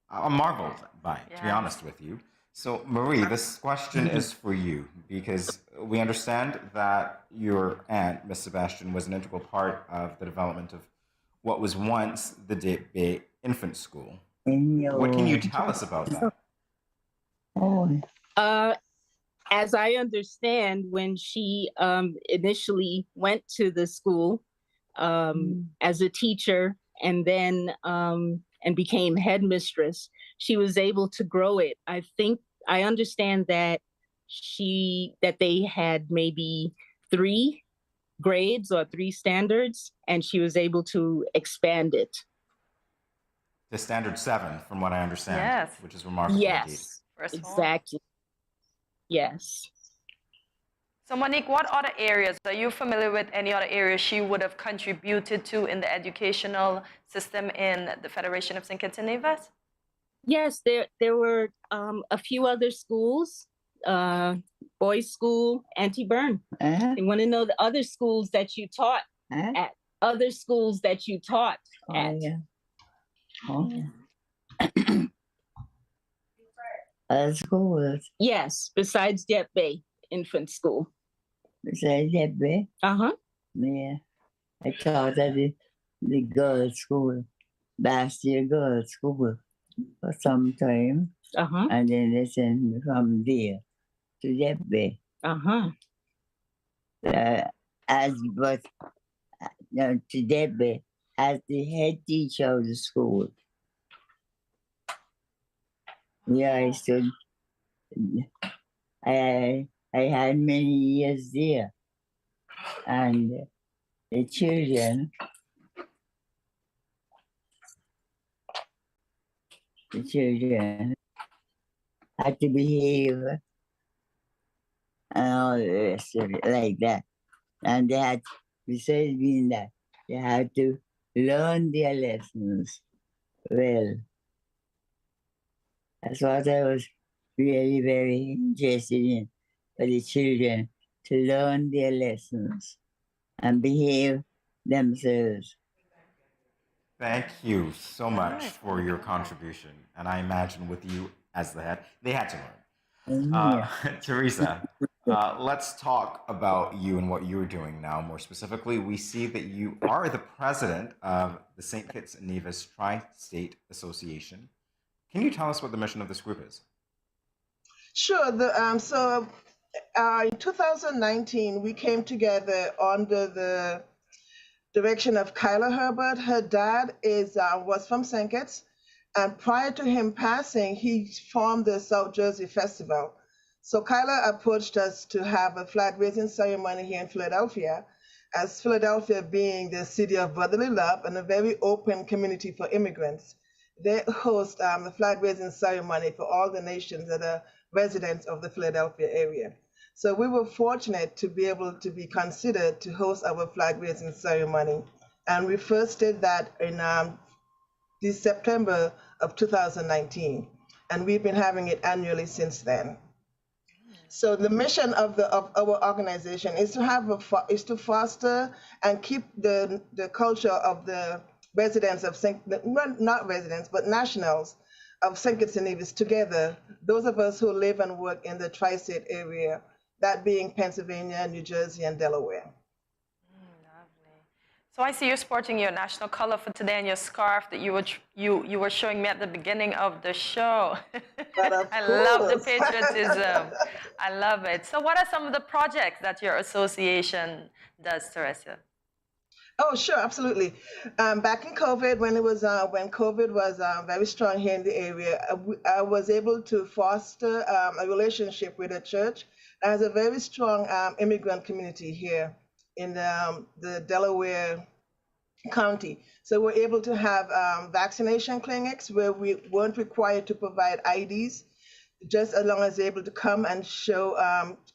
[SPEAKER 1] I'm marveled by, to be honest with you. So, Marie, this question is for you, because we understand that your aunt, Miss Sebastian, was an integral part of the development of what was once the Dip Bay Infant School. What can you tell us about that?
[SPEAKER 11] As I understand, when she initially went to the school as a teacher and then and became headmistress, she was able to grow it. I understand that they had maybe 3 grades or 3 standards, and she was able to expand it.
[SPEAKER 1] The standard 7, from what I understand,
[SPEAKER 2] yes,
[SPEAKER 1] which is remarkable.
[SPEAKER 11] Yes, exactly. Yes.
[SPEAKER 2] So Monique, what other areas, are you familiar with any other areas she would have contributed to in the educational system in the Federation of St. Kitts and Nevis?
[SPEAKER 11] Yes, there were a few other schools, boys' school, Auntie Byrne. They want to know the other schools that you taught at. Other schools that you taught at.
[SPEAKER 24] Yeah. Other schools?
[SPEAKER 11] Yes, besides Dep Bay Infant School.
[SPEAKER 24] Besides Dep Bay?
[SPEAKER 11] Uh-huh.
[SPEAKER 24] Yeah. I taught at the girls' school. last year go to school for some time. And then they sent me from there to Debbie. To Debbie as the head teacher of the school. Yeah, I had many years there, and the children had to behave and all the rest of it like that. And they had, besides being that, they had to learn their lessons well. That's what I was really very interested in, for the children to learn their lessons and behave themselves.
[SPEAKER 1] Thank you so much for your contribution. And I imagine with you as the head, they had to learn. Teresa, let's talk about you and what you're doing now. More specifically, we see that you are the president of the St. Kitts and Nevis Tri-State Association. Can you tell us what the mission of this group is?
[SPEAKER 10] Sure. In 2019, we came together under the direction of Kyla Herbert. Her dad was from St. Kitts, and prior to him passing, he formed the South Jersey Festival. So Kyla approached us to have a flag-raising ceremony here in Philadelphia, as Philadelphia being the city of brotherly love and a very open community for immigrants. They host the flag-raising ceremony for all the nations that are residents of the Philadelphia area. So we were fortunate to be able to be considered to host our flag-raising ceremony. And we first did that in September of 2019. And we've been having it annually since then. So the mission of our organization is to foster and keep the culture of the residents of not residents, but nationals of St. Kitts and Nevis together, those of us who live and work in the tri-state area, that being Pennsylvania, New Jersey, and Delaware.
[SPEAKER 2] Lovely. So I see you're sporting your national color for today and your scarf that you were showing me at the beginning of the show. I love the patriotism. I love it. So what are some of the projects that your association does, Teresa?
[SPEAKER 10] Oh, sure, absolutely. Back in COVID, when COVID was very strong here in the area, I was able to foster a relationship with a church that has a very strong immigrant community here in the Delaware County. So we're able to have vaccination clinics where we weren't required to provide IDs, just as long as they're able to come and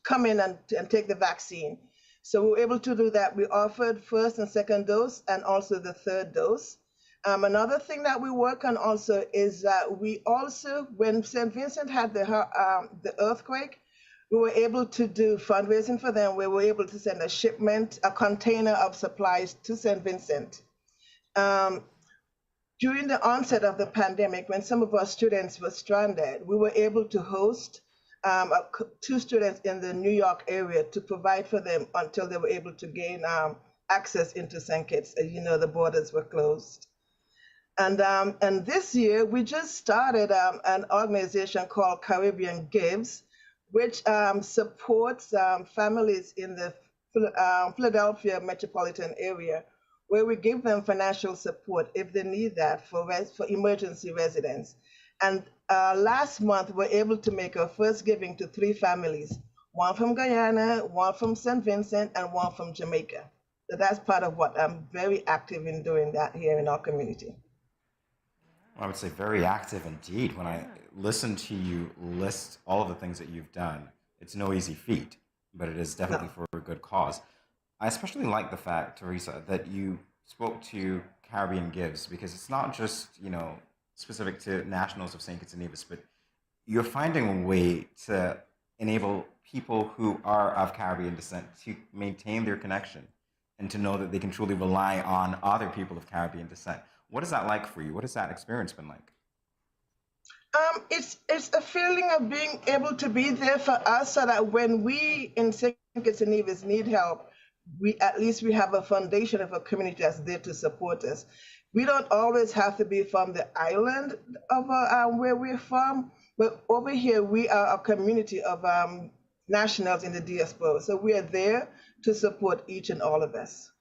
[SPEAKER 10] come in and take the vaccine. So we were able to do that. We offered first and second dose and also the third dose. Another thing that we work on also is that we also, when St. Vincent had the earthquake, we were able to do fundraising for them. We were able to send a container of supplies to St. Vincent. During the onset of the pandemic, when some of our students were stranded, we were able to host 2 students in the New York area to provide for them until they were able to gain access into St. Kitts. As you know, the borders were closed. And this year, we just started an organization called Caribbean Gives, which supports families in the Philadelphia metropolitan area, where we give them financial support if they need that for emergency residents. And last month, we were able to make our first giving to 3 families, one from Guyana, one from St. Vincent, and one from Jamaica. So that's part of what I'm very active in doing that here in our community.
[SPEAKER 1] I would say very active indeed. When I listen to you list all of the things that you've done, it's no easy feat, but it is definitely for a good cause. I especially like the fact, Teresa, that you spoke to Caribbean Gives, because it's not just, specific to nationals of St. Kitts and Nevis, but you're finding a way to enable people who are of Caribbean descent to maintain their connection and to know that they can truly rely on other people of Caribbean descent. What is that like for you? What has that experience been like?
[SPEAKER 10] It's a feeling of being able to be there for us, so that when we in St. Kitts and Nevis need help, we have a foundation of a community that's there to support us. We don't always have to be from the island of where we're from, but over here we are a community of nationals in the diaspora. So we are there to support each and all of us.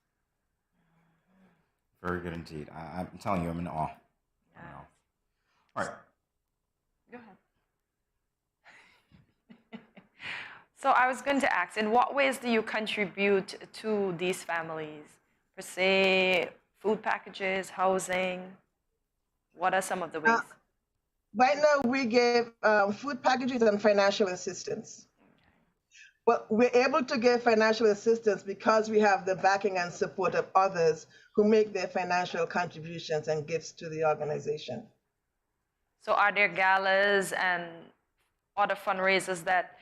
[SPEAKER 1] Very good indeed. I'm telling you, I'm in awe. I'm in awe. All right.
[SPEAKER 2] Go ahead. So I was going to ask, in what ways do you contribute to these families? Per se, food packages, housing? What are some of the ways?
[SPEAKER 10] Right now, we give food packages and financial assistance. But we're able to give financial assistance because we have the backing and support of others who make their financial contributions and gifts to the organization.
[SPEAKER 2] So are there galas and other fundraisers that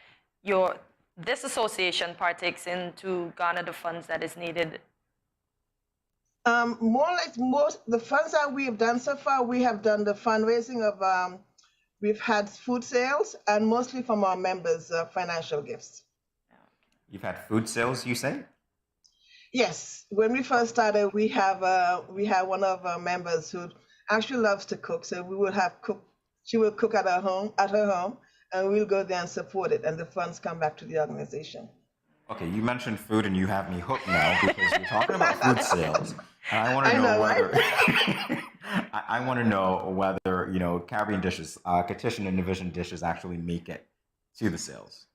[SPEAKER 2] this association partakes in to garner the funds that is needed?
[SPEAKER 10] More or less, the funds that we have done so far, we have done the fundraising of, we've had food sales and mostly from our members, financial gifts.
[SPEAKER 1] You've had food sales, you say?
[SPEAKER 10] Yes. When we first started, we had one of our members who actually loves to cook. So we would have she would cook at her home, and we'll go there and support it, and the funds come back to the organization.
[SPEAKER 1] Okay, you mentioned food, and you have me hooked now because we're talking about food sales, and I want to know whether I want to know whether Caribbean dishes, Kittian and Division dishes actually make it to the sales.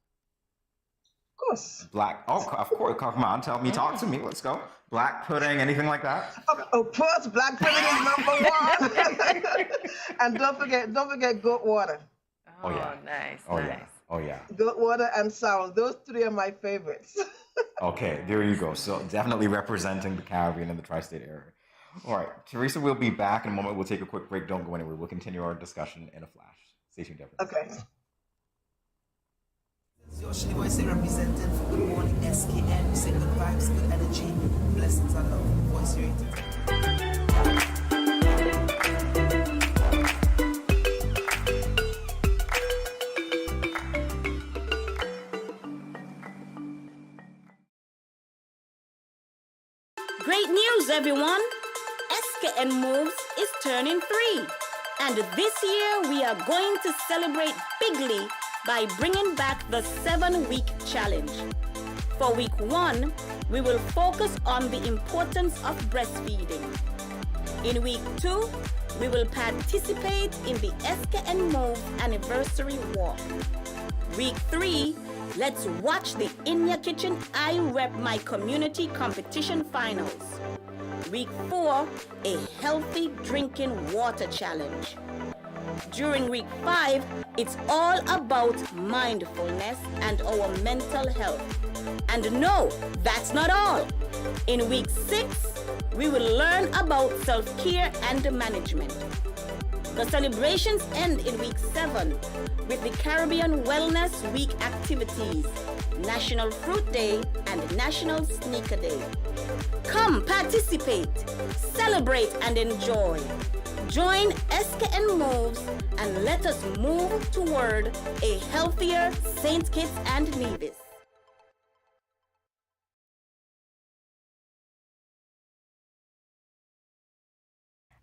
[SPEAKER 10] Of course.
[SPEAKER 1] Of course. Come on, talk to me. Let's go. Black pudding, anything like that?
[SPEAKER 10] Of course, black pudding is number one. And don't forget goat water.
[SPEAKER 1] Oh yeah.
[SPEAKER 2] Nice.
[SPEAKER 1] Oh
[SPEAKER 2] nice.
[SPEAKER 1] yeah. Oh yeah.
[SPEAKER 10] Goat water and sour. Those three are my favorites.
[SPEAKER 1] Okay, there you go. So definitely representing the Caribbean and the tri-state area. All right, Teresa, we'll be back in a moment. We'll take a quick break. Don't go anywhere. We'll continue our discussion in a flash. Stay tuned, everyone.
[SPEAKER 10] Okay.
[SPEAKER 21] Your Shilly Voice representing for Good Morning SKN. We say good vibes, good energy, blessings and love. Voice rated.
[SPEAKER 12] Great news, everyone! SKN Moves is turning 3. And this year, we are going to celebrate bigly by bringing back the 7-week challenge. For week 1, we will focus on the importance of breastfeeding. In week 2, we will participate in the SKN Move anniversary walk. Week 3, let's watch the In Your Kitchen I Rep My Community competition finals. Week 4, a healthy drinking water challenge. During week 5, it's all about mindfulness and our mental health. And no, that's not all. In week 6, we will learn about self-care and management. The celebrations end in week 7 with the Caribbean Wellness Week activities, National Fruit Day and National Sneaker Day. Come participate, celebrate and enjoy. Join SKN Moves and let us move toward a healthier St. Kitts and Nevis.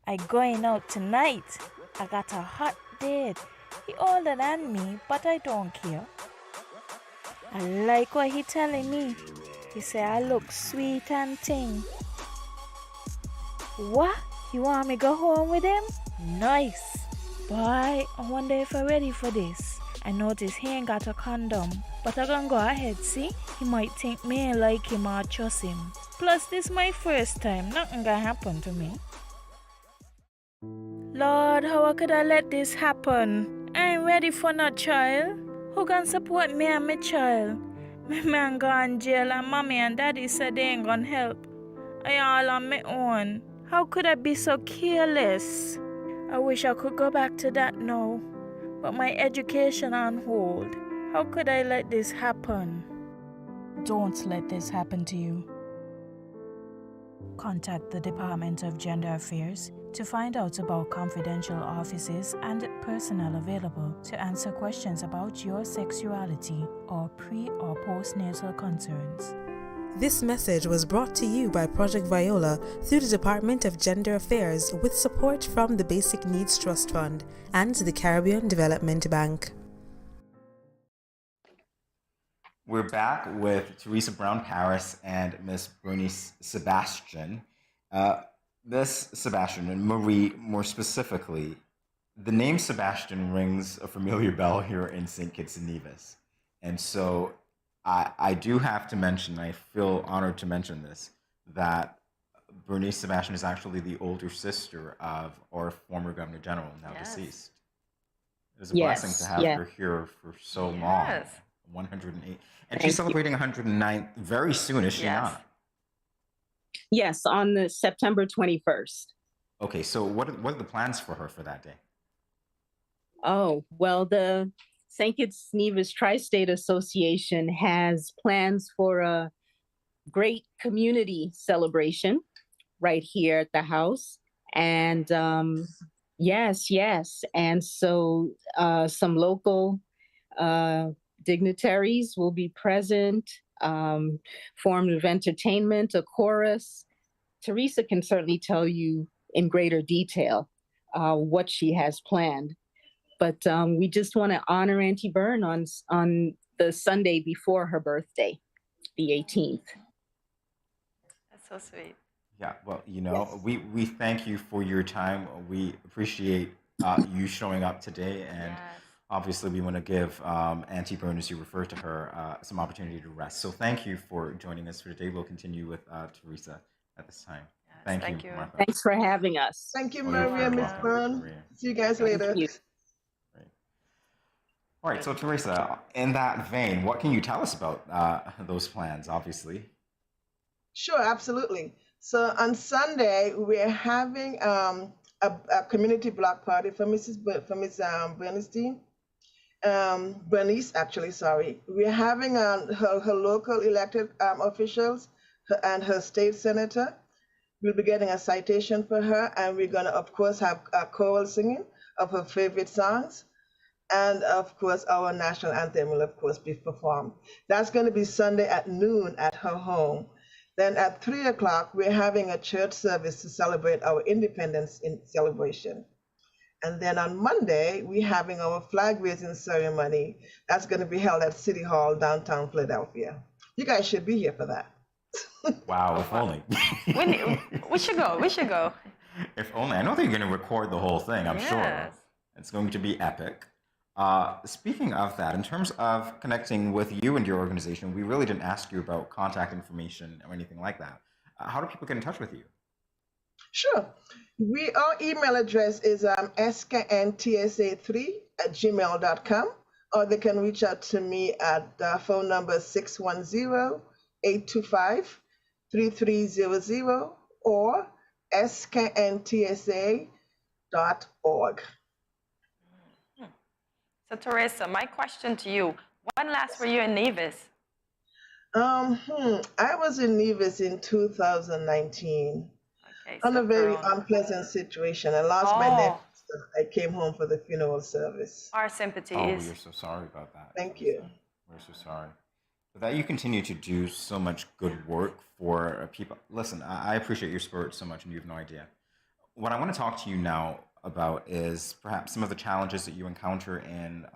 [SPEAKER 13] I going out tonight. I got a hot date. He older than me, but I don't care. I like what he telling me. He say I look sweet and ting. What? You want me go home with him? Nice. Boy, I wonder if I'm ready for this. I notice he ain't got a condom, but I gonna go ahead, see? He might think me ain't like him or trust him. Plus, this my first time. Nothing gonna happen to me. Lord, how could I let this happen? I ain't ready for no child. Who can support me and my child? My man gone jail and mommy and daddy said they ain't gonna help. I all on my own. How could I be so careless? I wish I could go back to that now. But my education on hold. How could I let this happen? Don't let this happen to you. Contact the Department of Gender Affairs to find out about confidential offices and personnel available to answer questions about your sexuality or pre- or postnatal concerns.
[SPEAKER 3] This message was brought to you by Project Viola through the Department of Gender Affairs with support from the Basic Needs Trust Fund and the Caribbean Development Bank.
[SPEAKER 1] We're back with Teresa Brown Paris and Miss Bernice Sebastian. This Sebastian and Marie, more specifically, the name Sebastian rings a familiar bell here in St. Kitts and Nevis. And so I do have to mention, I feel honored to mention this, that Bernice Sebastian is actually the older sister of our former Governor General, now deceased. It was a blessing to have her here for so long. 108. And she's celebrating 109 very soon, is she not?
[SPEAKER 11] Yes, on the September 21st.
[SPEAKER 1] Okay, so what are the plans for her for that day?
[SPEAKER 11] Oh, well, the St. Kitts Nevis Tri-State Association has plans for a great community celebration right here at the house. And yes. And so some local dignitaries will be present, form of entertainment, a chorus. Teresa can certainly tell you in greater detail what she has planned. But we just want to honor Auntie Byrne on the Sunday before her birthday, the 18th.
[SPEAKER 2] That's so sweet.
[SPEAKER 1] Yeah, well, you know, we thank you for your time. We appreciate you showing up today. And obviously we want to give Auntie Byrne, as you refer to her, some opportunity to rest. So thank you for joining us for today. We'll continue with Teresa at this time. Thank you, Martha.
[SPEAKER 11] Thanks for having us.
[SPEAKER 10] Thank you, Maria, Miss Byrne. See you guys later.
[SPEAKER 1] All right, so Teresa, in that vein, what can you tell us about those plans, obviously?
[SPEAKER 10] Sure, absolutely. So on Sunday, we're having a community block party for Miss Bernstein. Bernice, actually, sorry. We're having her local elected officials and her state senator. We'll be getting a citation for her, and we're going to, of course, have a choral singing of her favorite songs. And of course, our national anthem will, of course, be performed. That's going to be Sunday at noon at her home. Then at 3 o'clock, we're having a church service to celebrate our independence in celebration. And then on Monday, we're having our flag raising ceremony. That's going to be held at City Hall, downtown Philadelphia. You guys should be here for that.
[SPEAKER 1] Wow, if only.
[SPEAKER 2] We should go.
[SPEAKER 1] If only. I know they're going to record the whole thing, I'm sure. It's going to be epic. Speaking of that, in terms of connecting with you and your organization, we really didn't ask you about contact information or anything like that. How do people get in touch with you?
[SPEAKER 10] Sure. Our email address is sktsa3@gmail.com, or they can reach out to me at the phone number 610-825-3300 or sktsa.org.
[SPEAKER 2] So Teresa, my question to you, when last were you in Nevis?
[SPEAKER 10] I was in Nevis in 2019. On a very unpleasant situation. I lost my nephew. I came home for the funeral service.
[SPEAKER 2] Our sympathies.
[SPEAKER 1] Oh, we're so sorry about that.
[SPEAKER 10] Thank you.
[SPEAKER 1] We're so sorry. But that you continue to do so much good work for people. Listen, I appreciate your spirit so much, and you have no idea. What I want to talk to you now about is perhaps some of the challenges that you encounter in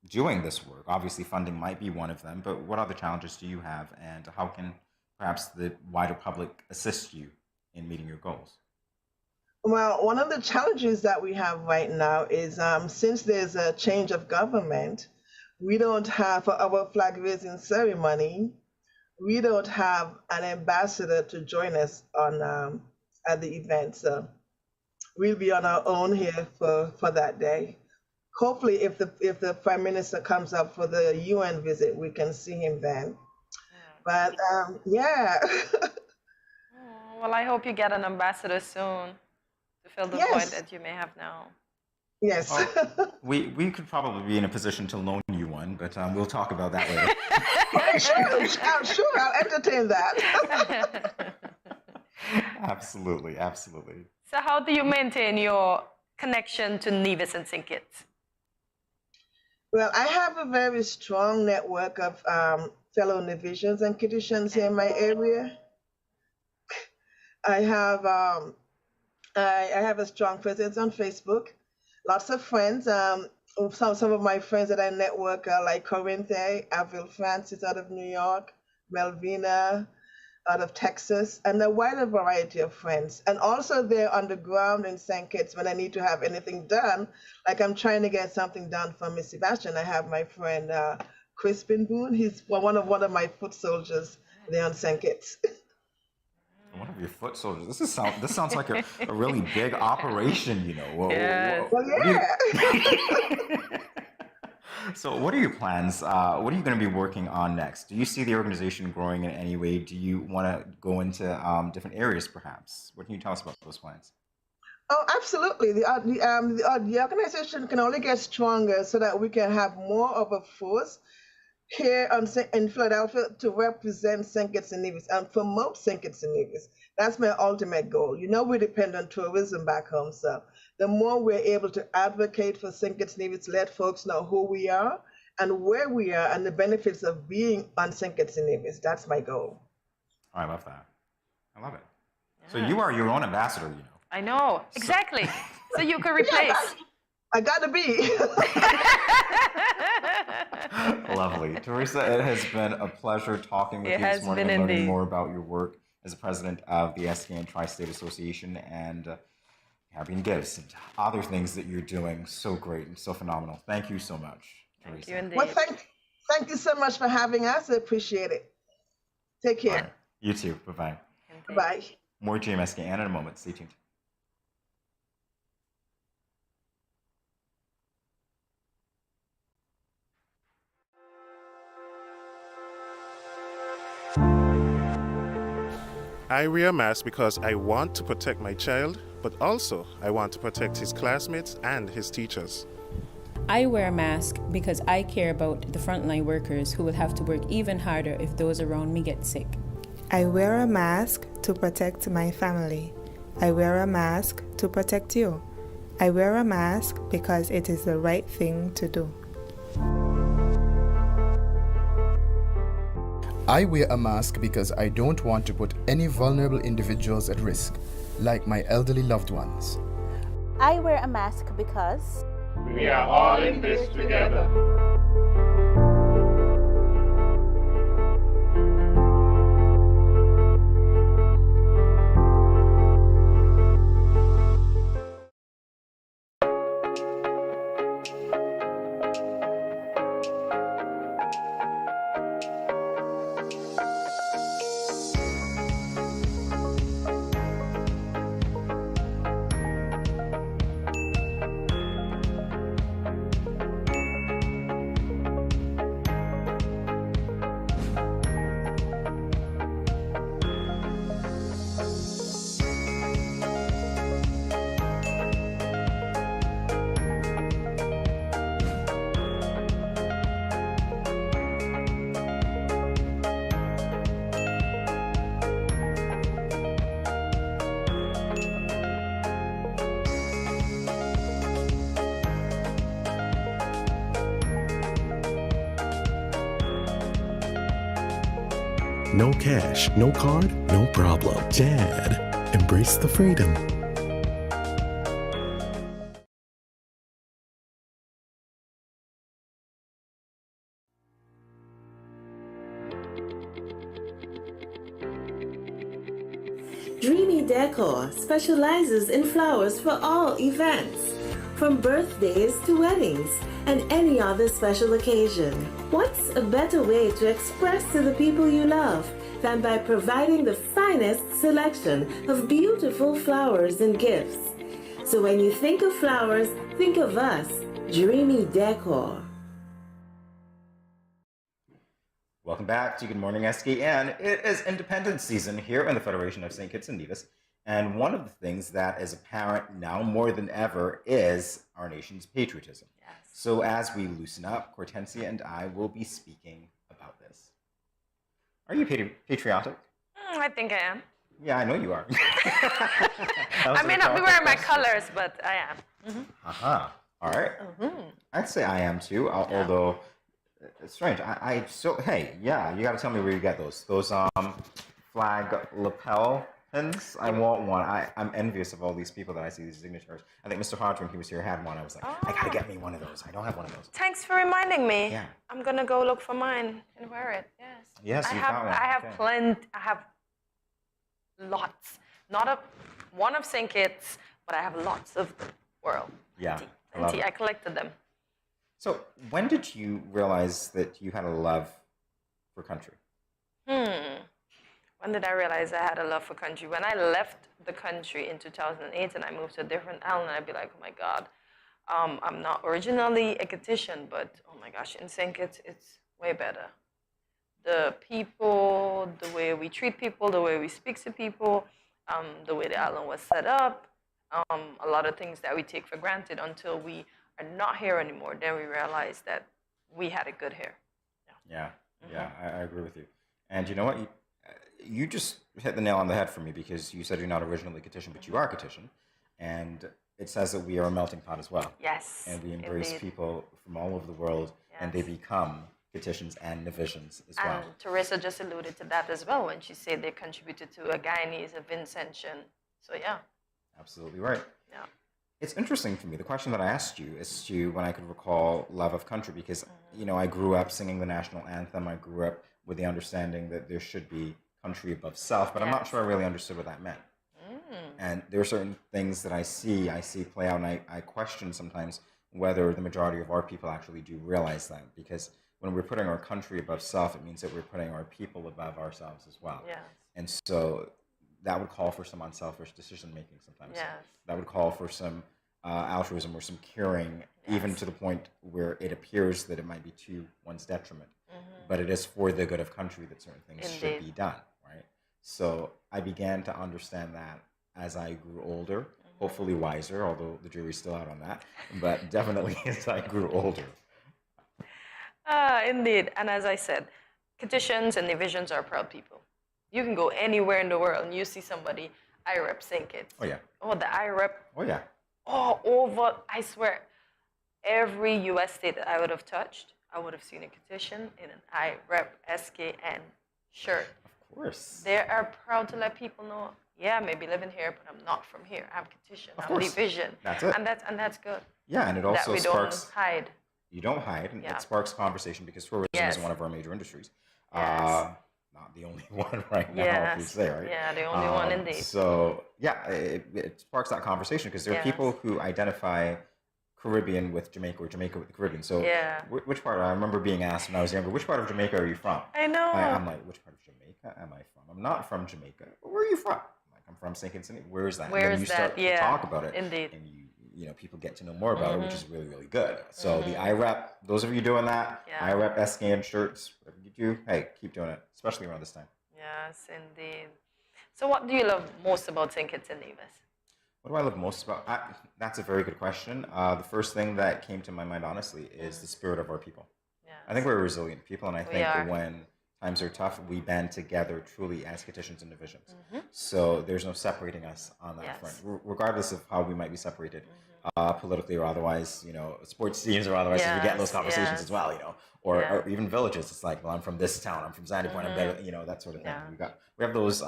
[SPEAKER 1] doing this work. Obviously, funding might be one of them, but what other challenges do you have, and how can perhaps the wider public assist you in meeting your goals?
[SPEAKER 10] Well, one of the challenges that we have right now is since there's a change of government, we don't have, for our flag raising ceremony, we don't have an ambassador to join us on at the event. So we'll be on our own here for that day. Hopefully, if the Prime Minister comes up for the UN visit, we can see him then. But yeah.
[SPEAKER 2] Well, I hope you get an ambassador soon to fill the void that you may have now.
[SPEAKER 10] Yes.
[SPEAKER 1] Well, we could probably be in a position to loan you one, but we'll talk about that later.
[SPEAKER 10] Sure, I'll entertain that.
[SPEAKER 1] Absolutely, absolutely.
[SPEAKER 2] So how do you maintain your connection to Nevis and St. Kitts?
[SPEAKER 10] Well, I have a very strong network of fellow Navisians and Kittitians here in my area. I have I have a strong presence on Facebook. Lots of friends. Some of my friends that I network are like Corinthe, Avril Francis out of New York, Melvina out of Texas, and a wider variety of friends. And also they're on the ground in St. Kitts when I need to have anything done. Like I'm trying to get something done for Miss Sebastian. I have my friend Crispin Boone. He's one of my foot soldiers there on St. Kitts.
[SPEAKER 1] One of your foot soldiers. This sounds like a really big operation, you know.
[SPEAKER 2] Yes.
[SPEAKER 1] So what are your plans? What are you going to be working on next? Do you see the organization growing in any way? Do you want to go into different areas, perhaps? What can you tell us about those plans?
[SPEAKER 10] Oh, absolutely. The organization can only get stronger so that we can have more of a force here in Philadelphia to represent St. Kitts and Nevis and promote St. Kitts and Nevis. That's my ultimate goal. You know, we depend on tourism back home, so the more we're able to advocate for St. Kitts and Nevis, let folks know who we are and where we are and the benefits of being on St. Kitts and Nevis. That's my goal.
[SPEAKER 1] Oh, I love that. I love it. Yeah. So you are your own ambassador, you know.
[SPEAKER 2] I know, exactly. So you could replace.
[SPEAKER 10] Yeah, I gotta be.
[SPEAKER 1] Lovely. Teresa, it has been a pleasure talking with you this morning and learning more about your work as the president of the SKN Tri-State Association and having gifts and other things that you're doing. So great and so phenomenal. Thank you so much, Teresa.
[SPEAKER 2] Thank you indeed.
[SPEAKER 10] Well, thank you so much for having us. I appreciate it. Take care.
[SPEAKER 1] Right. You too. Bye-bye.
[SPEAKER 10] Bye.
[SPEAKER 1] More GMSKN in a moment. Stay tuned.
[SPEAKER 14] I wear a mask because I want to protect my child, but also I want to protect his classmates and his teachers.
[SPEAKER 15] I wear a mask because I care about the frontline workers who will have to work even harder if those around me get sick.
[SPEAKER 16] I wear a mask to protect my family. I wear a mask to protect you. I wear a mask because it is the right thing to do.
[SPEAKER 17] I wear a mask because I don't want to put any vulnerable individuals at risk, like my elderly loved ones.
[SPEAKER 25] I wear a mask because
[SPEAKER 18] we are all in this together.
[SPEAKER 26] No cash, no card, no problem. Dad, embrace the freedom.
[SPEAKER 7] Dreamy Decor specializes in flowers for all events, from birthdays to weddings and any other special occasion. What's a better way to express to the people you love than by providing the finest selection of beautiful flowers and gifts? So when you think of flowers, think of us, Dreamy Decor.
[SPEAKER 1] Welcome back to Good Morning SKN. It is Independence season here in the Federation of St. Kitts and Nevis. And one of the things that is apparent now more than ever is our nation's patriotism. Yes. So as we loosen up, Hortensia and I will be speaking about this. Are you patriotic?
[SPEAKER 2] I think I am.
[SPEAKER 1] Yeah, I know you are.
[SPEAKER 2] I may not be wearing my colors, but I am.
[SPEAKER 1] All right. I'd say I am too, although It's strange. I so hey, yeah, you got to tell me where you get those flag lapel pins. I want one. I'm envious of all these people that I see these signatures. I think Mr. Hodge, when he was here, had one. I was like, I gotta get me one of those. I don't have one of those.
[SPEAKER 2] Thanks for reminding me.
[SPEAKER 1] Yeah.
[SPEAKER 2] I'm gonna go look for mine and wear it. Yes.
[SPEAKER 1] Yes, you got one.
[SPEAKER 2] I have
[SPEAKER 1] Okay.
[SPEAKER 2] plenty. I have lots. Not one of St. Kitts, but I have lots of the world.
[SPEAKER 1] Yeah.
[SPEAKER 2] Plenty. I collected them.
[SPEAKER 1] So when did you realize that you had a love for country?
[SPEAKER 2] When did I realize I had a love for country? When I left the country in 2008 and I moved to a different island, I'd be like, oh my God, I'm not originally a Kittitian, but oh my gosh, in St. Kitts, it's way better. The people, the way we treat people, the way we speak to people, the way the island was set up, a lot of things that we take for granted until we are not here anymore. Then we realize that we had it good here.
[SPEAKER 1] Yeah, I agree with you. And you know what? You just hit the nail on the head for me because you said you're not originally Kittitian, but you are Kittitian. And it says that we are a melting pot as well.
[SPEAKER 2] Yes.
[SPEAKER 1] And we embrace
[SPEAKER 2] indeed.
[SPEAKER 1] people from all over the world, and they become Kittitians and Navisians as well.
[SPEAKER 2] And Teresa just alluded to that as well when she said they contributed to a Guyanese, a Vincentian. So yeah.
[SPEAKER 1] Absolutely right.
[SPEAKER 2] Yeah.
[SPEAKER 1] It's interesting for me. The question that I asked you is to when I could recall love of country because, you know, I grew up singing the national anthem. I grew up with the understanding that there should be country above self, but I'm not sure I really understood what that meant. And there are certain things that I see play out, and I question sometimes whether the majority of our people actually do realize that, because when we're putting our country above self, it means that we're putting our people above ourselves as well.
[SPEAKER 2] Yes.
[SPEAKER 1] And so that would call for some unselfish decision making sometimes.
[SPEAKER 2] Yes.
[SPEAKER 1] That would call for some altruism or some caring, even to the point where it appears that it might be to one's detriment. But it is for the good of country that certain things should be done, right? So I began to understand that as I grew older, hopefully wiser, although the jury's still out on that, but definitely as I grew older.
[SPEAKER 2] Indeed. And as I said, Kittitians and Navisians are proud people. You can go anywhere in the world and you see somebody, I rep St. Kitts.
[SPEAKER 1] Oh, yeah.
[SPEAKER 2] Oh, the I rep.
[SPEAKER 1] Oh, yeah.
[SPEAKER 2] All over, I swear, every U.S. state that I would have touched, I would have seen a Kittitian in an I rep SKN shirt.
[SPEAKER 1] Of course.
[SPEAKER 2] They are proud to let people know, yeah, I may be living here, but I'm not from here. I'm Kittitian. I'm Division.
[SPEAKER 1] That's it.
[SPEAKER 2] And that's good.
[SPEAKER 1] Yeah, and it also
[SPEAKER 2] that we
[SPEAKER 1] sparks.
[SPEAKER 2] Don't hide.
[SPEAKER 1] You don't hide, and
[SPEAKER 2] Yeah.
[SPEAKER 1] it sparks conversation because tourism is one of our major industries.
[SPEAKER 2] Yes.
[SPEAKER 1] Not the only one right now, if we
[SPEAKER 2] Yes.
[SPEAKER 1] say, right?
[SPEAKER 2] Yeah, the only one indeed.
[SPEAKER 1] So, yeah, it sparks that conversation because there are
[SPEAKER 2] Yes.
[SPEAKER 1] people who identify Caribbean with Jamaica or Jamaica with the Caribbean. So,
[SPEAKER 2] Yeah.
[SPEAKER 1] which part? I remember being asked when I was younger, which part of Jamaica are you from?
[SPEAKER 2] I know.
[SPEAKER 1] I'm like, which part of Jamaica am I from? I'm not from Jamaica. Where are you from? I'm like, I'm from St. Kitts. Where is that?
[SPEAKER 2] Where
[SPEAKER 1] and then
[SPEAKER 2] is
[SPEAKER 1] you
[SPEAKER 2] that?
[SPEAKER 1] start to
[SPEAKER 2] Yeah,
[SPEAKER 1] talk about it.
[SPEAKER 2] indeed.
[SPEAKER 1] And you know, people get to know more about it, which
[SPEAKER 2] Mhm.
[SPEAKER 1] is really, really good. So the IREP, those of you doing that,
[SPEAKER 2] Yeah.
[SPEAKER 1] IREP SKN shirts, whatever you do, hey, keep doing it, especially around this time.
[SPEAKER 2] Yes, indeed. So what do you love most about St. Kitts and Nevis?
[SPEAKER 1] What do I love most about? That's a very good question. The first thing that came to my mind, honestly, is the spirit of our people. I think we're resilient people, and I
[SPEAKER 2] We
[SPEAKER 1] think
[SPEAKER 2] are.
[SPEAKER 1] that when times are tough, we band together truly as Kittitians and Divisions.
[SPEAKER 2] Mhm.
[SPEAKER 1] So there's no separating us on that
[SPEAKER 2] Yes.
[SPEAKER 1] front, regardless of how we might be separated politically or otherwise, you know, sports teams or otherwise, 'cause we get in those
[SPEAKER 2] Yes,
[SPEAKER 1] conversations
[SPEAKER 2] yes.
[SPEAKER 1] as well, you know, or,
[SPEAKER 2] Yeah.
[SPEAKER 1] or even villages. It's like, well, I'm from this town, I'm from Sandy Point, I'm better, you know, that sort of thing. We have those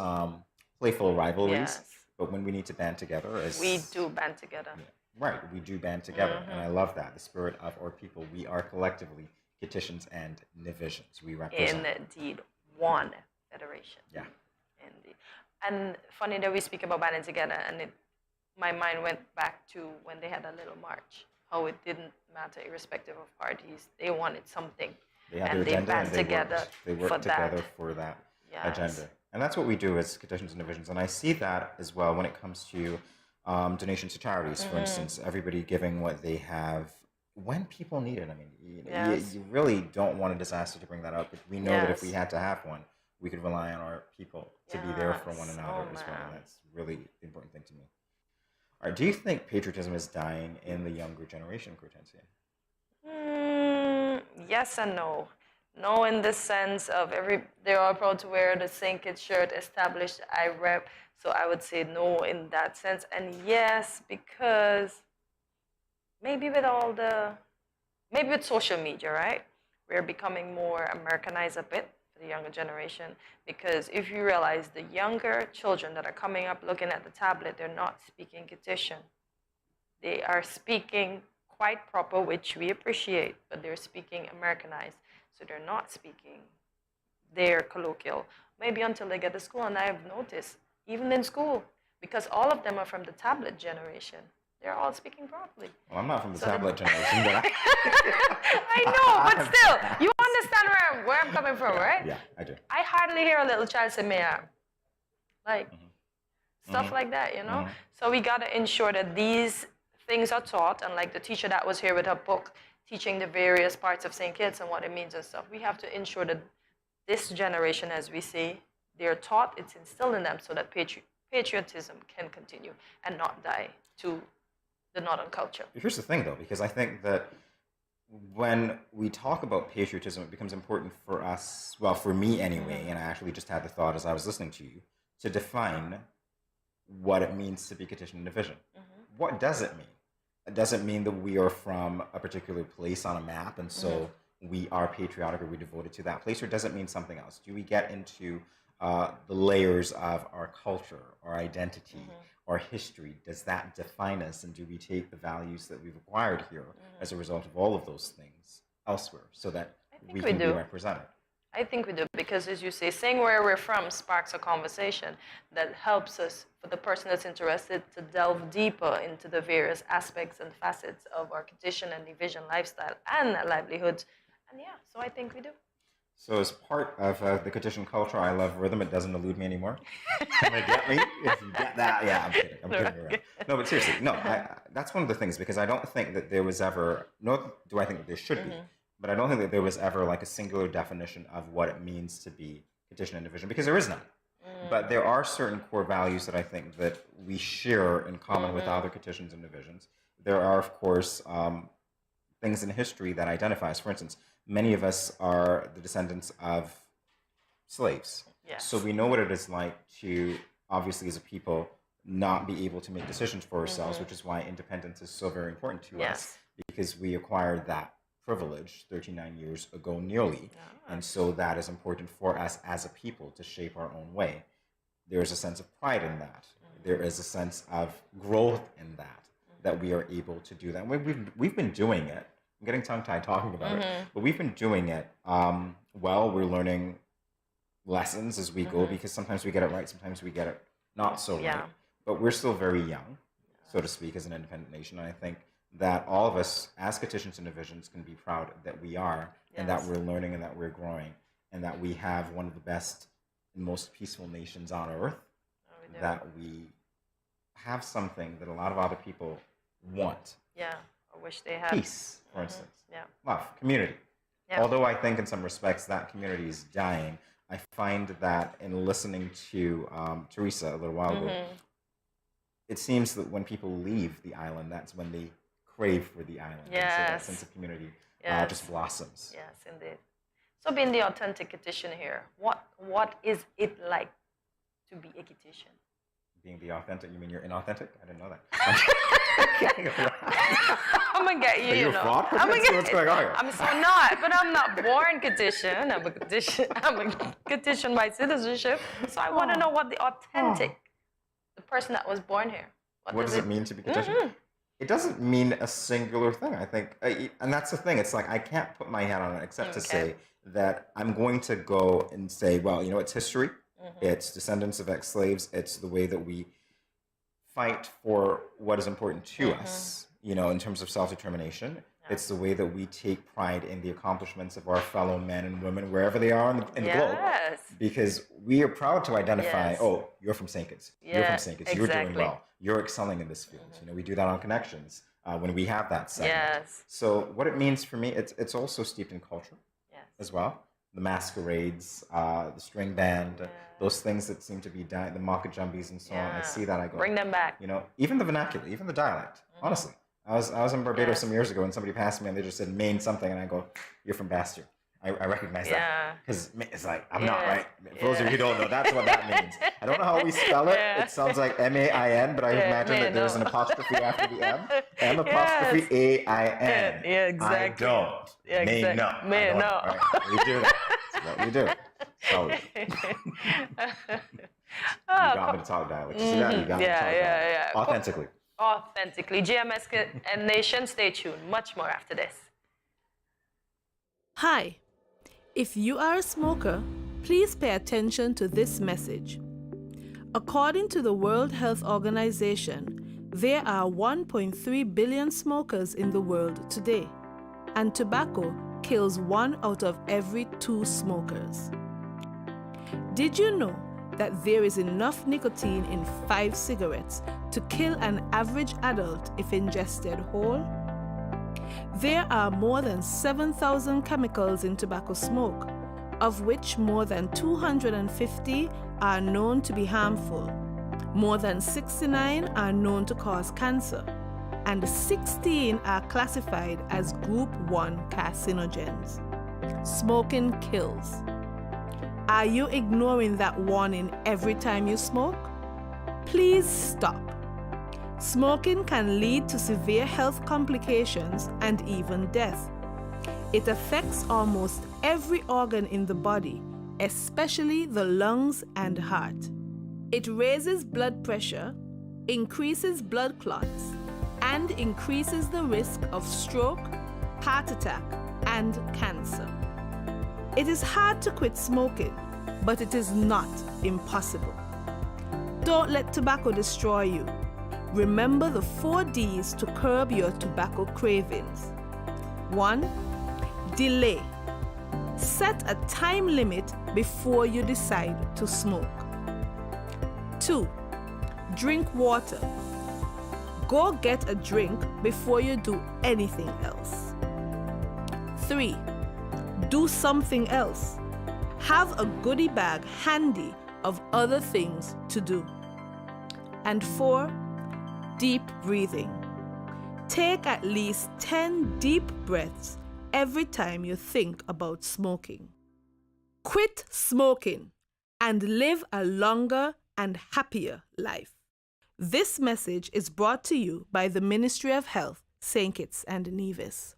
[SPEAKER 1] playful rivalries,
[SPEAKER 2] Yes.
[SPEAKER 1] but when we need to band together as
[SPEAKER 2] We do band together.
[SPEAKER 1] right, we do band together, and I love that, the spirit of our people. We are collectively Kittitians and Navisians. We represent.
[SPEAKER 2] Indeed, one federation.
[SPEAKER 1] Yeah.
[SPEAKER 2] Indeed. And funny that we speak about banding together, and my mind went back to when they had a little march, how it didn't matter irrespective of parties. They wanted something,
[SPEAKER 1] They have
[SPEAKER 2] and
[SPEAKER 1] their
[SPEAKER 2] they
[SPEAKER 1] agenda,
[SPEAKER 2] band
[SPEAKER 1] and they
[SPEAKER 2] together
[SPEAKER 1] work
[SPEAKER 2] for
[SPEAKER 1] together
[SPEAKER 2] that.
[SPEAKER 1] for that
[SPEAKER 2] Yes.
[SPEAKER 1] agenda. And that's what we do as Kittitians and Divisions. And I see that as well when it comes to donations to charities, for
[SPEAKER 2] Mhm.
[SPEAKER 1] instance, everybody giving what they have when people need it. I mean,
[SPEAKER 2] Yes.
[SPEAKER 1] you really don't want a disaster to bring that up, but we know that if
[SPEAKER 2] Yes.
[SPEAKER 1] we had to have one, we could rely on our people to be there for one
[SPEAKER 2] Yes.
[SPEAKER 1] another
[SPEAKER 2] Oh,
[SPEAKER 1] as well.
[SPEAKER 2] man.
[SPEAKER 1] And that's really the important thing to me. All right, do you think patriotism is dying in the younger generation, Cortensia?
[SPEAKER 2] Yes and no. No, in the sense of they're all proud to wear the St. Kitts shirt, established I rep. So I would say no in that sense. And yes, because maybe with social media, right? We're becoming more Americanized a bit for the younger generation, because if you realize the younger children that are coming up looking at the tablet, they're not speaking Kittitian. They are speaking quite proper, which we appreciate, but they're speaking Americanized. So they're not speaking their colloquial, maybe until they get to school. And I have noticed, even in school, because all of them are from the tablet generation, they're all speaking properly.
[SPEAKER 1] Well, I'm not from the tablet generation, but
[SPEAKER 2] I know, but still, you understand where I'm coming from, right?
[SPEAKER 1] Yeah, I do.
[SPEAKER 2] I hardly hear a little child say, "Ma'am," like stuff like that, you know. So we gotta ensure that these things are taught, and like the teacher that was here with her book, teaching the various parts of St. Kitts and what it means and stuff. We have to ensure that this generation, as we say, they're taught, it's instilled in them, so that patriotism can continue and not die to the Northern culture.
[SPEAKER 1] Here's the thing, though, because I think that when we talk about patriotism, it becomes important for us, well, for me anyway, and I actually just had the thought as I was listening to you, to define what it means to be Kittitian division. What does it mean? It doesn't mean that we are from a particular place on a map, and so we are patriotic or we're devoted to that place, or does it mean something else? Do we get into the layers of our culture, our identity, our history? Does that define us, and do we take the values that we've acquired here as a result of all of those things elsewhere, so that we can be represented?
[SPEAKER 2] I think we do, because as you say, saying where we're from sparks a conversation that helps us, for the person that's interested, to delve deeper into the various aspects and facets of our Kittitian and division lifestyle and livelihoods. And yeah, so I think we do.
[SPEAKER 1] So as part of the Kittitian culture, I love rhythm. It doesn't elude me anymore. Can you get me? If you get that, yeah, I'm kidding. I'm kidding around. No, but seriously, no, that's one of the things, because I don't think that there was ever, nor do I think that there should be, but I don't think that there was ever like a singular definition of what it means to be Kittitian and division, because there is none. But there are certain core values that I think that we share in common with other Kittitians and divisions. There are, of course, things in history that identify us. For instance, many of us are the descendants of slaves.
[SPEAKER 2] Yes.
[SPEAKER 1] So we know what it is like to, obviously, as a people, not be able to make decisions for ourselves, which is why independence is so very important to us, because we acquired that privilege 39 years ago nearly. And so that is important for us as a people to shape our own way. There is a sense of pride in that. There is a sense of growth in that, that we are able to do that. And we've been doing it. I'm getting tongue-tied talking about it, but we've been doing it well. We're learning lessons as we go, because sometimes we get it right, sometimes we get it not so right. But we're still very young, so to speak, as an independent nation. And I think that all of us as Kittitians and divisions can be proud that we are, and that we're learning, and that we're growing, and that we have one of the best and most peaceful nations on earth, that we have something that a lot of other people want.
[SPEAKER 2] Yeah, I wish they had.
[SPEAKER 1] Peace, for instance.
[SPEAKER 2] Yeah.
[SPEAKER 1] Love, community.
[SPEAKER 2] Yeah.
[SPEAKER 1] Although I think in some respects that community is dying, I find that in listening to Teresa a little while ago, it seems that when people leave the island, that's when they crave for the island. And so that sense of community just blossoms.
[SPEAKER 2] Yes, indeed. So being the authentic Kittitian here, what is it like to be a Kittitian?
[SPEAKER 1] Being the authentic, you mean you're inauthentic? I didn't know that.
[SPEAKER 2] I'm gonna get you.
[SPEAKER 1] Are you a fraud?
[SPEAKER 2] I'm gonna get
[SPEAKER 1] what's going on here?
[SPEAKER 2] I'm so not, but I'm not born Kittitian. I'm a Kittitian by citizenship. So I want to know what the authentic, the person that was born here.
[SPEAKER 1] What does it mean to be Kittitian? It doesn't mean a singular thing, I think. And that's the thing. It's like I can't put my head on it except to say that I'm going to go and say, well, you know, it's history. It's descendants of ex-slaves. It's the way that we fight for what is important to us, you know, in terms of self-determination. It's the way that we take pride in the accomplishments of our fellow men and women wherever they are in the globe. Because we are proud to identify, oh, you're from St. Kitts. You're from St. Kitts. You're doing well. You're excelling in this field. You know, we do that on Connections when we have that segment. So what it means for me, it's also steeped in culture as well. The masquerades, the string band, those things that seem to be dying, the market jumbies and so on. I see that, I go,
[SPEAKER 2] bring them back.
[SPEAKER 1] You know, even the vernacular, even the dialect, honestly. I was in Barbados some years ago and somebody passed me and they just said Maine something and I go, you're from Bastille. I recognize
[SPEAKER 2] Yeah.
[SPEAKER 1] that. Because it's like, I'm not, right? For those of you who don't know, that's what that means. I don't know how we spell it.
[SPEAKER 2] Yeah.
[SPEAKER 1] It sounds like M-A-I-N, but I imagine that there's an apostrophe after the M. M apostrophe A-I-N.
[SPEAKER 2] Yeah, exactly.
[SPEAKER 1] I don't.
[SPEAKER 2] Yeah,
[SPEAKER 1] May
[SPEAKER 2] exactly.
[SPEAKER 1] no.
[SPEAKER 2] May
[SPEAKER 1] I don't.
[SPEAKER 2] no.
[SPEAKER 1] Right? We do that. That's what we do. So, you got me to talk dialect. You see that? You got me to talk dialect. Authentically.
[SPEAKER 2] Authentically. GMS and Nation, stay tuned. Much more after this.
[SPEAKER 4] Hi. If you are a smoker, please pay attention to this message. According to the World Health Organization, there are 1.3 billion smokers in the world today, and tobacco kills 1 out of every 2 smokers. Did you know that there is enough nicotine in 5 cigarettes to kill an average adult if ingested whole? There are more than 7,000 chemicals in tobacco smoke, of which more than 250 are known to be harmful. More than 69 are known to cause cancer, and 16 are classified as Group 1 carcinogens. Smoking kills. Are you ignoring that warning every time you smoke? Please stop. Smoking can lead to severe health complications and even death. It affects almost every organ in the body, especially the lungs and heart. It raises blood pressure, increases blood clots, and increases the risk of stroke, heart attack, and cancer. It is hard to quit smoking, but it is not impossible. Don't let tobacco destroy you. Remember the 4 Ds to curb your tobacco cravings. 1. Delay. Set a time limit before you decide to smoke. 2. Drink water. Go get a drink before you do anything else. 3. Do something else. Have a goodie bag handy of other things to do. And 4. Deep breathing. Take at least 10 deep breaths every time you think about smoking. Quit smoking and live a longer and happier life. This message is brought to you by the Ministry of Health, St. Kitts and Nevis.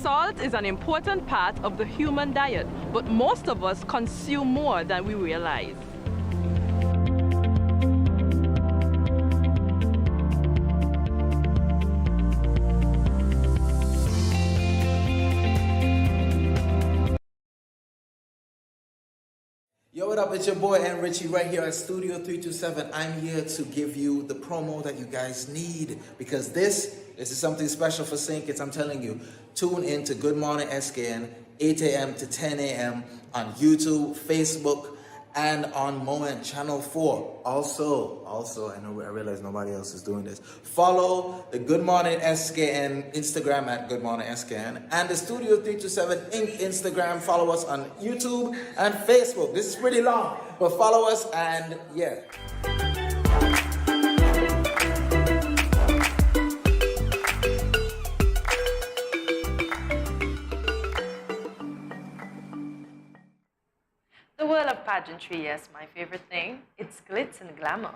[SPEAKER 9] Salt is an important part of the human diet, but most of us consume more than we realize.
[SPEAKER 21] Yo, what up? It's your boy N Richie right here at Studio 327. I'm here to give you the promo that you guys need because this is something special for St. Kitts. I'm telling you, tune in to Good Morning SKN, 8 a.m. to 10 a.m. on YouTube, Facebook, and on Moment Channel 4. Also, I realize nobody else is doing this. Follow the Good Morning SKN Instagram at Good Morning SKN and the Studio 327 Inc. Instagram. Follow us on YouTube and Facebook. This is pretty long, but follow us and yeah.
[SPEAKER 2] The world of pageantry, yes, my favorite thing. It's glitz and glamour.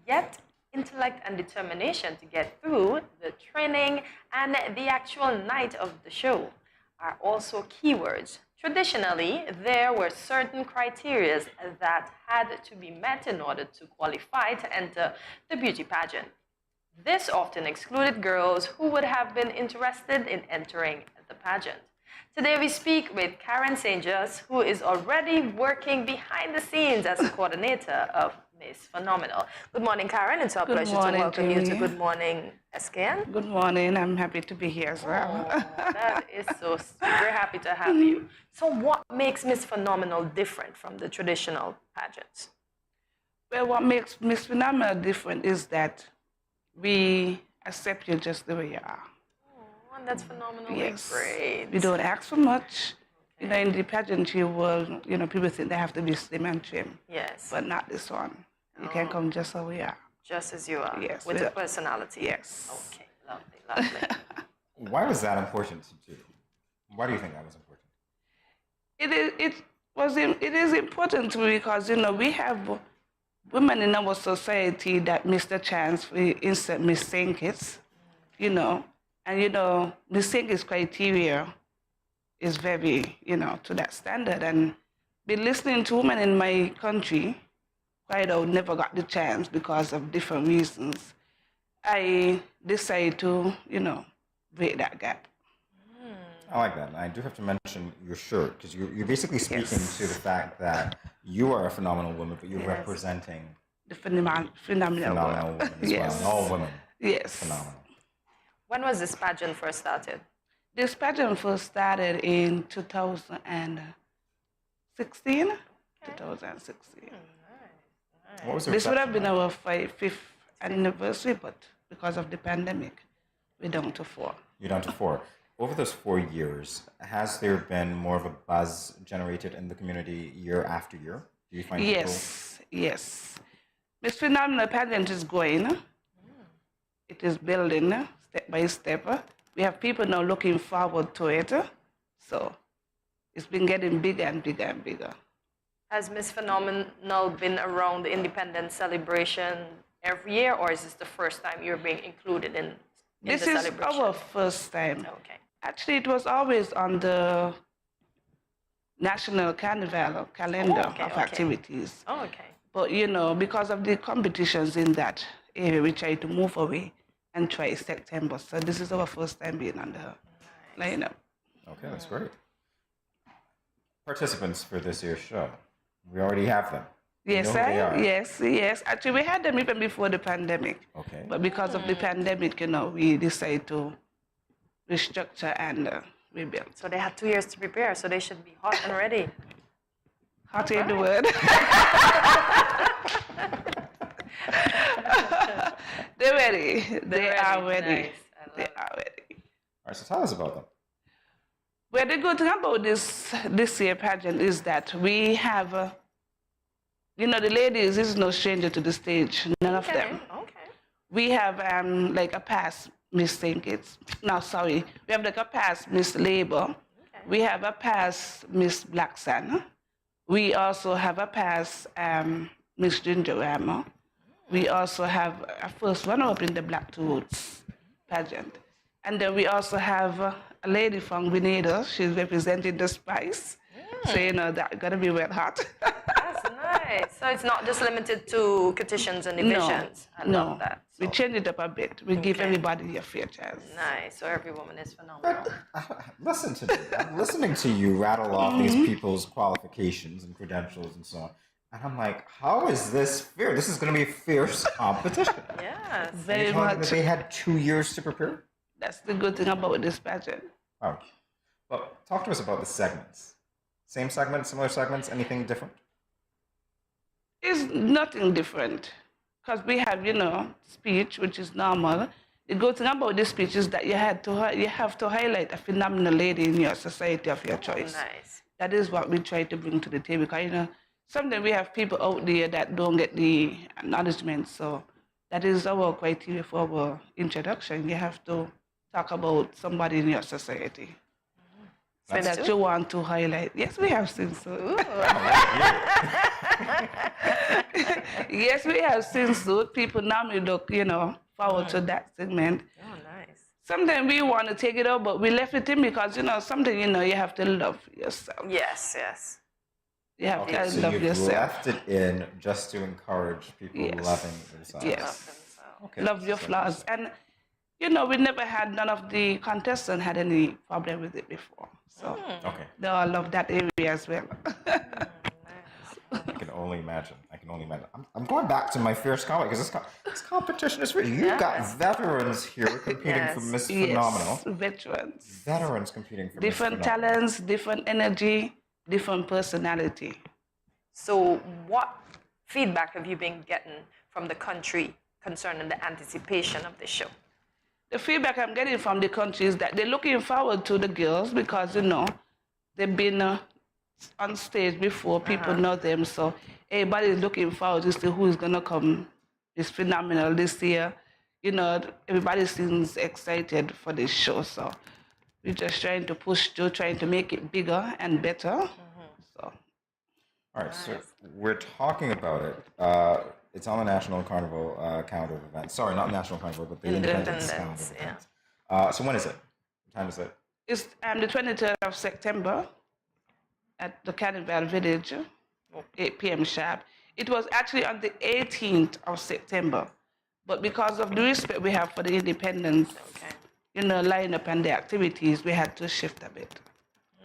[SPEAKER 2] Yet, intellect and determination to get through the training and the actual night of the show are also keywords. Traditionally, there were certain criteria that had to be met in order to qualify to enter the beauty pageant. This often excluded girls who would have been interested in entering the pageant. Today we speak with Karen St. Just, who is already working behind the scenes as a coordinator of Miss Phenomenal. Good morning, Karen. It's our pleasure to welcome you to Good Morning SKN.
[SPEAKER 5] Good morning. I'm happy to be here as well.
[SPEAKER 2] That is so sweet. We're happy to have you. So what makes Miss Phenomenal different from the traditional pageants?
[SPEAKER 5] Well, what makes Miss Phenomenal different is that we accept you just the way you are.
[SPEAKER 2] Oh, and that's phenomenally
[SPEAKER 5] Yes.
[SPEAKER 2] great.
[SPEAKER 5] We don't ask for much. You know, in the pageantry world, you know, people think they have to be slim and trim.
[SPEAKER 2] Yes.
[SPEAKER 5] But not this one. You can come just how we are.
[SPEAKER 2] Just as you are.
[SPEAKER 5] Yes.
[SPEAKER 2] With a personality.
[SPEAKER 5] Yes.
[SPEAKER 2] Okay, lovely, lovely.
[SPEAKER 1] Why was that important to you? Why do you think that was important?
[SPEAKER 5] It is important to me because, you know, we have women in our society that miss the chance for instance Miss St. Kitts, you know, and you know Miss St. Kitts criteria is very, you know, to that standard, and be listening to women in my country, quite out never got the chance because of different reasons. I decided to, you know, break that gap.
[SPEAKER 1] I like that. And I do have to mention your shirt, because you're basically speaking to the fact that you are a phenomenal woman, but you're representing
[SPEAKER 5] the phenomenal
[SPEAKER 1] woman as well. And all women.
[SPEAKER 5] Yes.
[SPEAKER 1] Phenomenal.
[SPEAKER 2] When was this pageant first started?
[SPEAKER 5] This pageant first started in 2016. 2016.
[SPEAKER 1] What was the
[SPEAKER 5] This would have
[SPEAKER 1] reception
[SPEAKER 5] been our fifth anniversary, but because of the pandemic, we're down to 4.
[SPEAKER 1] You're down to 4. Over those 4 years, has there been more of a buzz generated in the community year after year? Do you find
[SPEAKER 5] Yes. Miss Phenomenal pageant is going. It is building step by step. We have people now looking forward to it. So it's been getting bigger and bigger and bigger.
[SPEAKER 2] Has Miss Phenomenal been around the independence celebration every year, or is this the first time you're being included in
[SPEAKER 5] This
[SPEAKER 2] the
[SPEAKER 5] is
[SPEAKER 2] celebration?
[SPEAKER 5] our first time.
[SPEAKER 2] Okay.
[SPEAKER 5] Actually, it was always on the national carnival calendar of activities.
[SPEAKER 2] Oh, okay.
[SPEAKER 5] But, you know, because of the competitions in that area, we try to move away and try September. So this is our first time being on the lineup.
[SPEAKER 1] Okay, that's great. Participants for this year's show, we already have them.
[SPEAKER 5] Yes,
[SPEAKER 1] You know who they are.
[SPEAKER 5] yes. Actually, we had them even before the pandemic.
[SPEAKER 1] Okay.
[SPEAKER 5] But because of the pandemic, you know, we decided to restructure and rebuild.
[SPEAKER 2] So they had 2 years to prepare, so they should be hot and ready.
[SPEAKER 5] Hot in the word. They're ready. They are ready.
[SPEAKER 2] Nice.
[SPEAKER 5] They are ready.
[SPEAKER 1] All right, so tell us about them.
[SPEAKER 5] Well, the good thing about this year pageant is that we have, you know, the ladies is no stranger to the stage, none of them.
[SPEAKER 2] Okay.
[SPEAKER 5] We have like a past Miss St. Kitts. No, sorry. We have like a past Miss Labor. We have a past Miss Black Sun. We also have a past Miss Gingerama. We also have a first runner-up in the Black Roots pageant. And then we also have a lady from Grenada. She's representing the Spice. So, you know, that's going to be red hot.
[SPEAKER 2] That's nice. So it's not just limited to competitions and divisions. I love that.
[SPEAKER 5] We change it up a bit. We give everybody a fair chance.
[SPEAKER 2] Nice. So every woman is phenomenal.
[SPEAKER 1] Listen to me. I'm listening to you rattle off these people's qualifications and credentials and so on. And I'm like, how is this fair? This is going to be a fierce competition.
[SPEAKER 2] Yes.
[SPEAKER 5] Very
[SPEAKER 1] You're telling me
[SPEAKER 5] much.
[SPEAKER 1] that they had 2 years to prepare?
[SPEAKER 5] That's the good thing about this pageant.
[SPEAKER 1] Oh. Well, talk to us about the segments. Same segments, similar segments, anything different?
[SPEAKER 5] It's nothing different. Because we have, you know, speech, which is normal. The good thing about this speech is that you have to highlight a phenomenal lady in your society of your choice.
[SPEAKER 2] Nice.
[SPEAKER 5] That is what we try to bring to the table. Because, you know, sometimes we have people out there that don't get the acknowledgement. So that is our criteria for our introduction. You have to talk about somebody in your society. So that you want to highlight. Yes, we have seen so. Yes, we have seen so. People normally look, you know, forward to that segment.
[SPEAKER 2] Oh, nice.
[SPEAKER 5] Sometimes we want to take it out, but we left it in because, you know, something, you know, you have to love yourself.
[SPEAKER 2] Yes, yes.
[SPEAKER 5] You have to
[SPEAKER 1] So
[SPEAKER 5] love
[SPEAKER 1] you've
[SPEAKER 5] yourself.
[SPEAKER 1] left it in just to encourage people loving themselves.
[SPEAKER 5] Yes.
[SPEAKER 1] Okay.
[SPEAKER 5] Love your flaws. And, you know, we never had, none of the contestants had any problem with it before. So
[SPEAKER 1] Okay.
[SPEAKER 5] they all love that area as well.
[SPEAKER 1] I can only imagine. I'm going back to my fierce comment because this competition is real. You've got veterans here competing for Miss Phenomenal.
[SPEAKER 5] Yes, veterans.
[SPEAKER 1] Veterans competing for
[SPEAKER 5] different
[SPEAKER 1] Miss Phenomenal.
[SPEAKER 5] talents, different energy, different personality.
[SPEAKER 2] So what feedback have you been getting from the country concerning the anticipation of the show?
[SPEAKER 5] The feedback I'm getting from the country is that they're looking forward to the girls because, you know, they've been on stage before, people know them, so everybody's looking forward to see who's gonna come. It's phenomenal this year. You know, everybody seems excited for this show, so we're just trying to push through, trying to make it bigger and better. So.
[SPEAKER 1] All right, so we're talking about it. It's on the National Carnival calendar of events. Sorry, not National Carnival, but the Independence calendar of events. So when is it? What time is it?
[SPEAKER 5] It's the 23rd of September at the Carnival Village, 8 p.m. sharp. It was actually on the 18th of September, but because of the respect we have for the independence, you know, lineup and the activities, we had to shift a bit.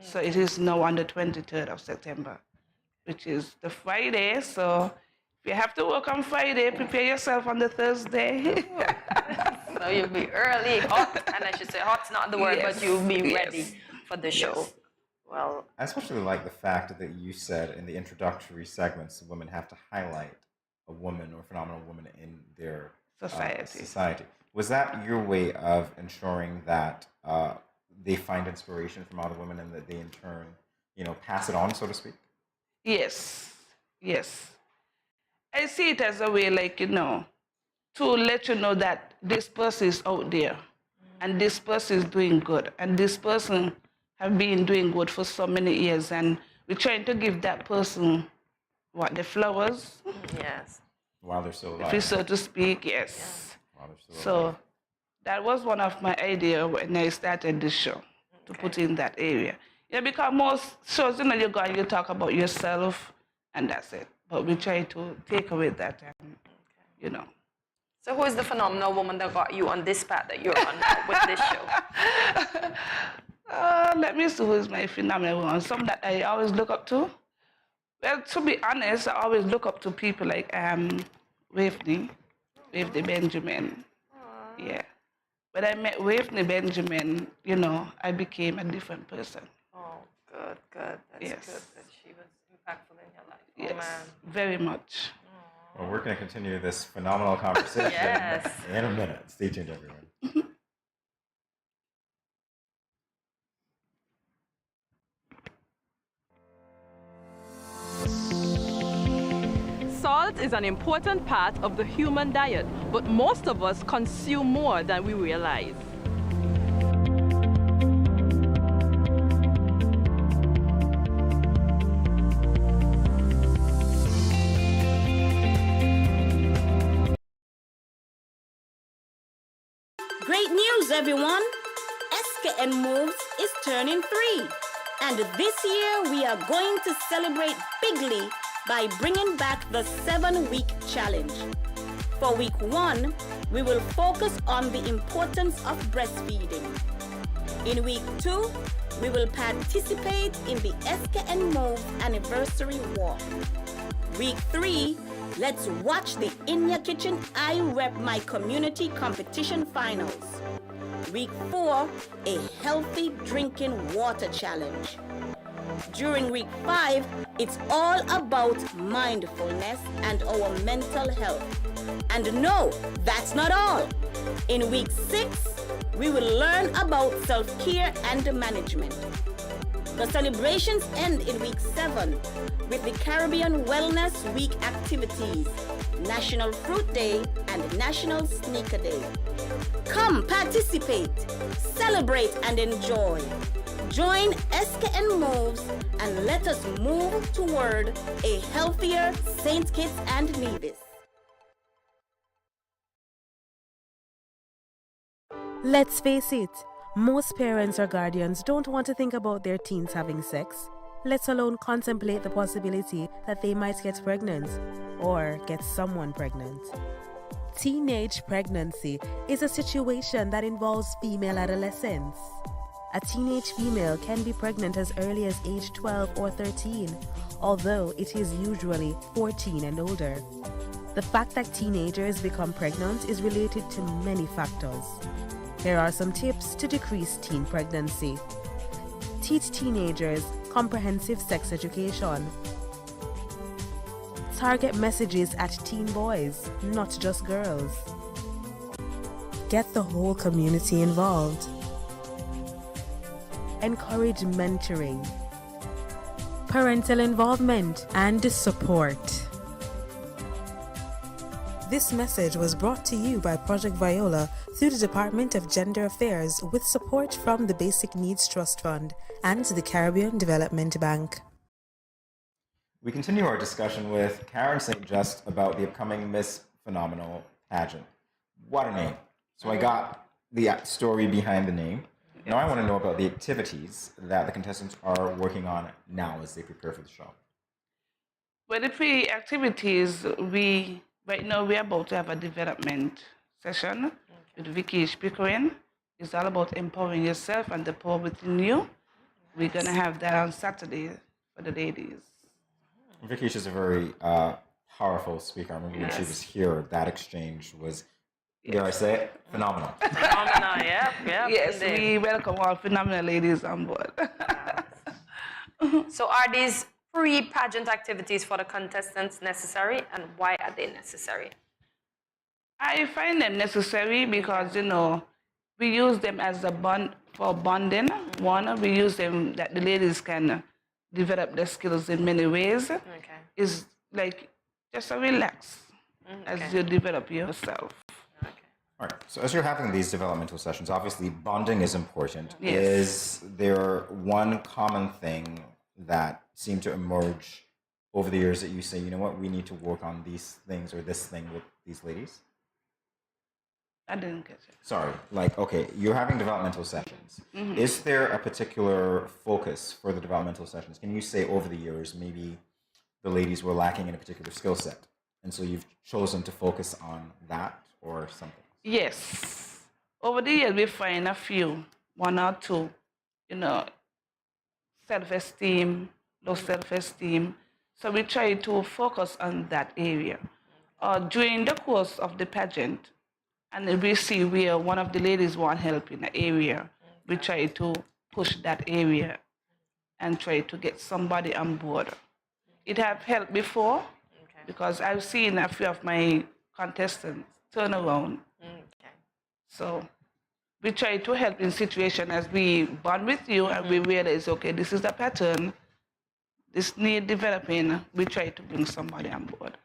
[SPEAKER 5] So it is now on the 23rd of September, which is the Friday. So if you have to work on Friday, prepare yourself on the Thursday.
[SPEAKER 2] So you'll be early, hot, and I should say hot's not the word, but you'll be ready for the show. Well,
[SPEAKER 1] I especially like the fact that you said in the introductory segments, women have to highlight a woman or phenomenal woman in their society. Was that your way of ensuring that they find inspiration from other women and that they in turn, you know, pass it on, so to speak?
[SPEAKER 5] Yes, yes. I see it as a way, like, you know, to let you know that this person is out there and this person is doing good and this person have been doing good for so many years, and we're trying to give that person the flowers.
[SPEAKER 2] Yes.
[SPEAKER 1] While they're still alive.
[SPEAKER 5] If you so to speak, yes.
[SPEAKER 1] While they're still
[SPEAKER 5] So
[SPEAKER 1] alive.
[SPEAKER 5] that was one of my ideas when I started this show, to put in that area. Yeah, because most shows, you know, you go and you talk about yourself and that's it. But we try to take away that, and, you know.
[SPEAKER 2] so who is the phenomenal woman that got you on this path that you're on now with this show?
[SPEAKER 5] Let me see who is my phenomenal one. Some that I always look up to. Well, to be honest, I always look up to people like Waveney Benjamin. Yeah. When I met Waveney Benjamin, you know, I became a different person.
[SPEAKER 2] Oh, good. That's
[SPEAKER 5] Yes.
[SPEAKER 2] good that she was impactful in your life.
[SPEAKER 5] Yes,
[SPEAKER 2] Oh, man.
[SPEAKER 5] very much.
[SPEAKER 1] Well, we're going to continue this phenomenal conversation in a minute. Stay tuned, everyone.
[SPEAKER 9] Salt is an important part of the human diet, but most of us consume more than we realize.
[SPEAKER 12] Great news, everyone! SKN Moves is turning 3. And this year, we are going to celebrate bigly by bringing back the 7-week challenge. For week 1, we will focus on the importance of breastfeeding. In week 2, we will participate in the SKN Move anniversary walk. Week 3, let's watch the In Your Kitchen I Rep My Community competition finals. Week 4, a healthy drinking water challenge. During week 5, it's all about mindfulness and our mental health. And no, that's not all. In week 6, we will learn about self-care and management. The celebrations end in week 7 with the Caribbean Wellness Week activities, National Fruit Day and National Sneaker Day. Come participate, celebrate and enjoy. Join SKN Moves and let us move toward a healthier St. Kitts and Nevis.
[SPEAKER 3] Let's face it, most parents or guardians don't want to think about their teens having sex, let alone contemplate the possibility that they might get pregnant or get someone pregnant. Teenage pregnancy is a situation that involves female adolescents. A teenage female can be pregnant as early as age 12 or 13, although it is usually 14 and older. The fact that teenagers become pregnant is related to many factors. Here are some tips to decrease teen pregnancy. Teach teenagers comprehensive sex education. Target messages at teen boys, not just girls. Get the whole community involved. Encourage mentoring, parental involvement, and support. This message was brought to you by Project Viola through the Department of Gender Affairs with support from the Basic Needs Trust Fund and the Caribbean Development Bank.
[SPEAKER 1] We continue our discussion with Karen St. Just about the upcoming Miss Phenomenal pageant. What a name. So I got the story behind the name. Now I want to know about the activities that the contestants are working on now as they prepare for the show.
[SPEAKER 5] Well, the pre-activities, right now we're about to have a development session with Vicky Pickering. It's all about empowering yourself and the power within you. We're going to have that on Saturday for the ladies.
[SPEAKER 1] Vicky is a very powerful speaker. I remember when she was here, that exchange was, dare I say it, phenomenal.
[SPEAKER 2] Phenomenal, yeah.
[SPEAKER 5] Yes, we welcome all phenomenal ladies on board.
[SPEAKER 2] So are these pre-pageant activities for the contestants necessary, and why are they necessary?
[SPEAKER 5] I find them necessary because, we use them as a bond for bonding. One, we use them that the ladies can develop their skills in many ways.
[SPEAKER 2] Okay.
[SPEAKER 5] It's like just a relax as you develop yourself.
[SPEAKER 1] All right, so as you're having these developmental sessions, obviously bonding is important.
[SPEAKER 5] Yes.
[SPEAKER 1] Is there one common thing that seemed to emerge over the years that you say, you know what, we need to work on these things or this thing with these ladies?
[SPEAKER 5] I didn't get it.
[SPEAKER 1] Sorry, okay, you're having developmental sessions. Is there a particular focus for the developmental sessions? Can you say over the years, maybe the ladies were lacking in a particular skill set, and so you've chosen to focus on that or something?
[SPEAKER 5] Yes. Over the years, we find a few, one or two, self-esteem, low self-esteem. So we try to focus on that area. During the course of the pageant, and we see where one of the ladies want help in the area, we try to push that area and try to get somebody on board. It have helped before because I've seen a few of my contestants turn around. So we try to help in situations as we bond with you and we realize, okay, this is the pattern, this need developing, we try to bring somebody on board.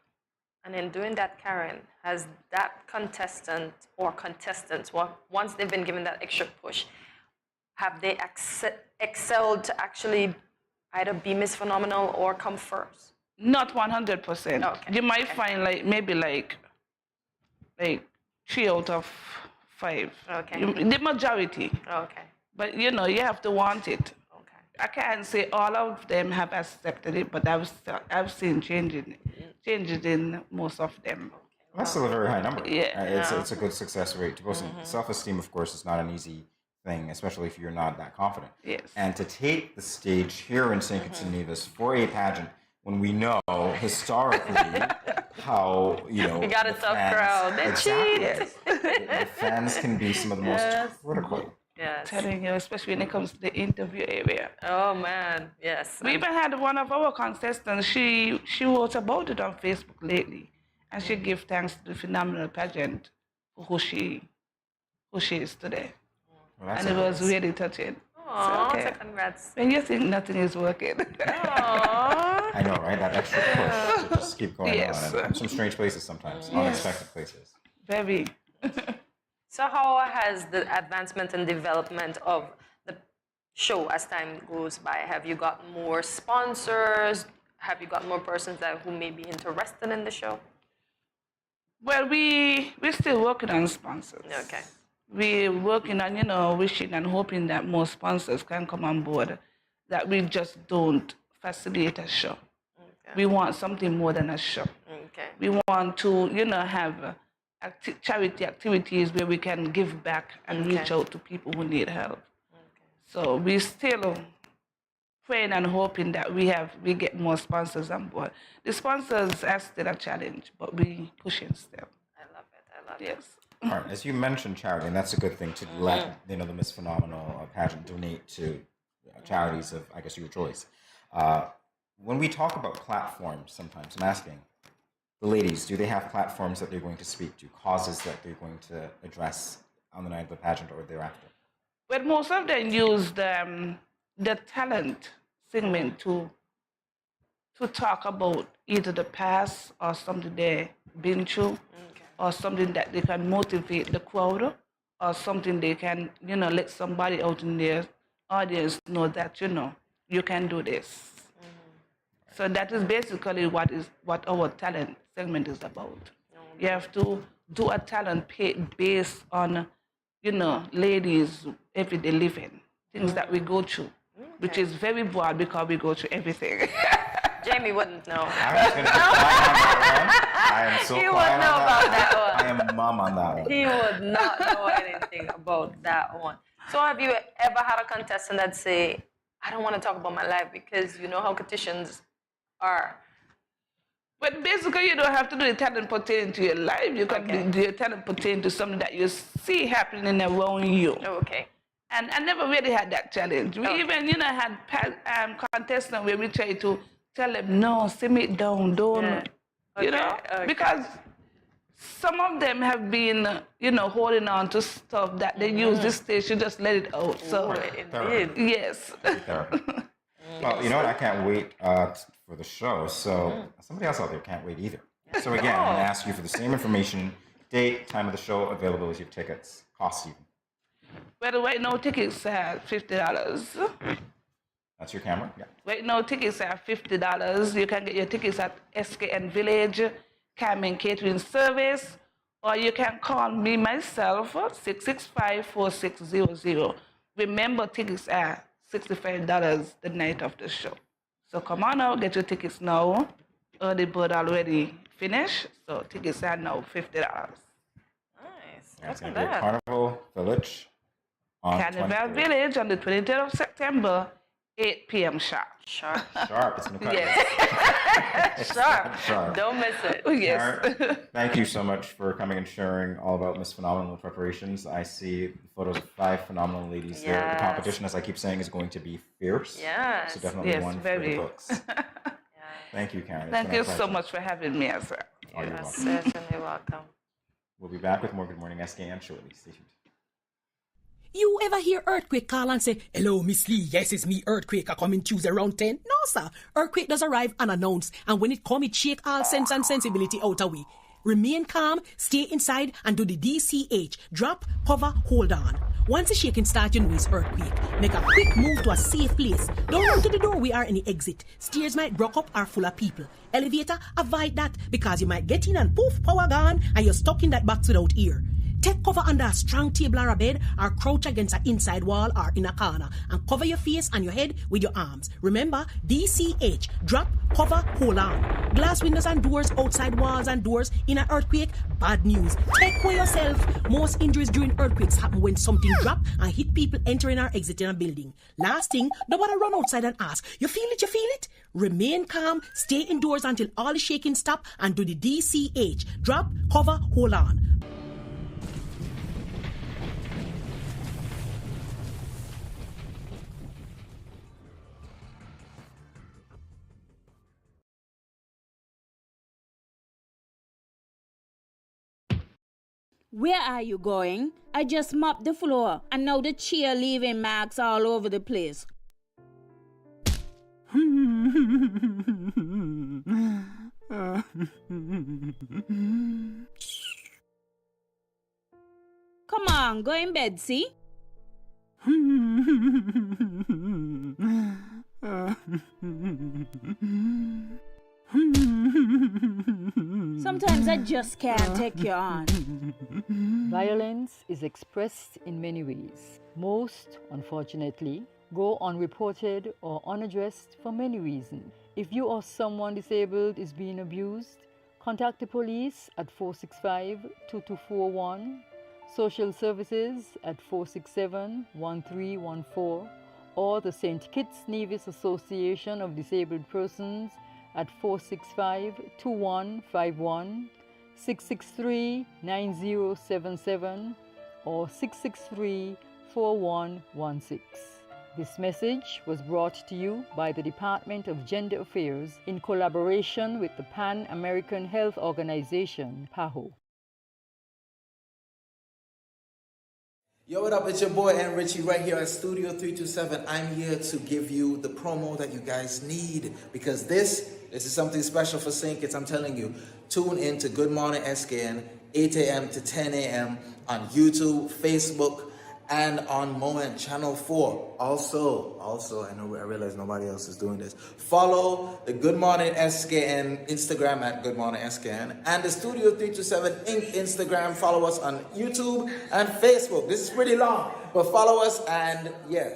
[SPEAKER 2] And in doing that, Karen, has that contestant or contestants, once they've been given that extra push, have they excelled to actually either be Miss Phenomenal or come first?
[SPEAKER 5] Not 100%.
[SPEAKER 2] Okay.
[SPEAKER 5] You might find maybe 3 out of 5.
[SPEAKER 2] Okay.
[SPEAKER 5] The majority.
[SPEAKER 2] Okay.
[SPEAKER 5] But you have to want it.
[SPEAKER 2] Okay.
[SPEAKER 5] I can't say all of them have accepted it, but I've seen changes in most of them.
[SPEAKER 1] That's still a very high number.
[SPEAKER 5] Yeah.
[SPEAKER 1] It's a good success rate. Self-esteem, of course, is not an easy thing, especially if you're not that confident.
[SPEAKER 5] Yes.
[SPEAKER 1] And to take the stage here in St. Kitts and Nevis for a pageant, when we know historically how,
[SPEAKER 2] we got a tough crowd.
[SPEAKER 1] Exactly. The fans can be some of the most critical.
[SPEAKER 2] Yes.
[SPEAKER 5] Telling you, especially when it comes to the interview area.
[SPEAKER 2] Oh man, yes.
[SPEAKER 5] We even had one of our contestants, she wrote about it on Facebook lately. And she gave thanks to the phenomenal pageant for who she is today.
[SPEAKER 1] Well,
[SPEAKER 5] and it was really touching.
[SPEAKER 2] Aww,
[SPEAKER 5] so,
[SPEAKER 2] so congrats.
[SPEAKER 5] When you think nothing is working.
[SPEAKER 1] I know, right? That extra push to just keep going on. And some strange places sometimes, unexpected places.
[SPEAKER 5] Very.
[SPEAKER 2] So how has the advancement and development of the show as time goes by? Have you got more sponsors? Have you got more persons who may be interested in the show?
[SPEAKER 5] Well, we're still working on sponsors.
[SPEAKER 2] Okay.
[SPEAKER 5] We're working on, wishing and hoping that more sponsors can come on board, that we just don't facilitate a show. Okay. We want something more than a show.
[SPEAKER 2] Okay.
[SPEAKER 5] We want to, have charity activities where we can give back and reach out to people who need help. So we still praying and hoping that we get more sponsors on board. The sponsors are still a challenge, but we pushing still.
[SPEAKER 2] I love it.
[SPEAKER 5] Yes.
[SPEAKER 1] All right, as you mentioned charity, and that's a good thing to let the Miss Phenomenal pageant donate to charities of, I guess, your choice. When we talk about platforms, sometimes I'm asking the ladies, do they have platforms that they're going to speak to, causes that they're going to address on the night of the pageant or thereafter?
[SPEAKER 5] But most of them use the talent segment to talk about either the past or something they've been through, or something that they can motivate the crowd, or something they can, let somebody out in their audience know that, you can do this. So that is basically what our talent segment is about. You have to do a talent based on, ladies' everyday living, things that we go through, which is very broad because we go through everything.
[SPEAKER 2] Jamie wouldn't know.
[SPEAKER 1] I'm just going to get quiet on that one. I am so
[SPEAKER 2] He
[SPEAKER 1] quiet
[SPEAKER 2] would know
[SPEAKER 1] on
[SPEAKER 2] about
[SPEAKER 1] that
[SPEAKER 2] that
[SPEAKER 1] one. I am mum on that one.
[SPEAKER 2] He would not know anything about that one. So have you ever had a contestant that say, I don't want to talk about my life because you know how competitions are?
[SPEAKER 5] But basically, you don't have to do the talent pertaining to your life. You can do your talent pertaining to something that you see happening around you.
[SPEAKER 2] Okay.
[SPEAKER 5] And I never really had that challenge. We even, had contestants where we try to tell them, no, simmer it down, don't, because some of them have been, holding on to stuff that they use this stage to just let it out. So, yes.
[SPEAKER 1] Well, you know what? I can't wait for the show. So somebody else out there can't wait either. So again, I'm going to ask you for the same information, date, time of the show, availability of tickets, cost even.
[SPEAKER 5] Well, right now tickets are $50.
[SPEAKER 1] That's your camera? Yeah.
[SPEAKER 5] Right now tickets are $50. You can get your tickets at SKN Village, Carmen Catering Service, or you can call me myself, 665-4600. Remember, tickets are $65 the night of the show. So come on out, get your tickets now. Early bird already finished, so tickets are now $50.
[SPEAKER 2] Nice.
[SPEAKER 1] It's going to be at Carnival Village.
[SPEAKER 5] Carnival Village on the 23rd of September, 8 p.m. sharp.
[SPEAKER 2] Sharp.
[SPEAKER 1] Sharp. It's going to cut.
[SPEAKER 2] Yes. Sharp. Don't miss it.
[SPEAKER 5] Yes.
[SPEAKER 1] Karen, thank you so much for coming and sharing all about Miss Phenomenal preparations. I see photos of 5 phenomenal ladies there. The competition, as I keep saying, is going to be fierce.
[SPEAKER 2] Yes.
[SPEAKER 1] So definitely one for the books. Thank you, Karen.
[SPEAKER 5] Thank you so much for having me, as well.
[SPEAKER 2] You're certainly welcome.
[SPEAKER 1] We'll be back with more Good Morning SKN shortly. Stay tuned.
[SPEAKER 6] You ever hear Earthquake call and say, hello, Miss Lee, yes, it's me, Earthquake, I coming Tuesday around 10? No, sir. Earthquake does arrive unannounced, and when it come, it shake all sense and sensibility out of we. Remain calm, stay inside, and do the DCH. Drop, cover, hold on. Once the shaking starts, you know it's earthquake. Make a quick move to a safe place. Don't run to the doorway or any exit. Stairs might block up or full of people. Elevator, avoid that, because you might get in and poof, power gone, and you're stuck in that box without ear. Take cover under a strong table or a bed, or crouch against an inside wall or in a corner, and cover your face and your head with your arms. Remember, DCH, drop, cover, hold on. Glass windows and doors, outside walls and doors in an earthquake, bad news. Take care yourself. Most injuries during earthquakes happen when something drop and hit people entering or exiting a building. Last thing, don't want to run outside and ask, you feel it, you feel it? Remain calm, stay indoors until all the shaking stop, and do the DCH, drop, cover, hold on.
[SPEAKER 13] Where are you going? I just mopped the floor and now the chair leaving marks all over the place. Come on, go in bed, see? Sometimes I just can't take you on.
[SPEAKER 8] Violence is expressed in many ways. Most, unfortunately, go unreported or unaddressed for many reasons. If you or someone disabled is being abused, Contact the police at 465-2241, social services at 467-1314, or the St. Kitts Nevis Association of Disabled Persons at 465-2151, 663-9077, or 663-4116. This message was brought to you by the Department of Gender Affairs in collaboration with the Pan American Health Organization, PAHO.
[SPEAKER 21] Yo, what up? It's your boy and Richie right here at Studio 327. I'm here to give you the promo that you guys need because this is something special for St. Kitts. I'm telling you, tune in to Good Morning SKN, 8 a.m. to 10 a.m. on YouTube, Facebook, and on Moment Channel 4. Also, I realize nobody else is doing this. Follow the Good Morning SKN Instagram at Good Morning SKN and the Studio 327 Inc. Instagram. Follow us on YouTube and Facebook. This is pretty long, but follow us and yeah.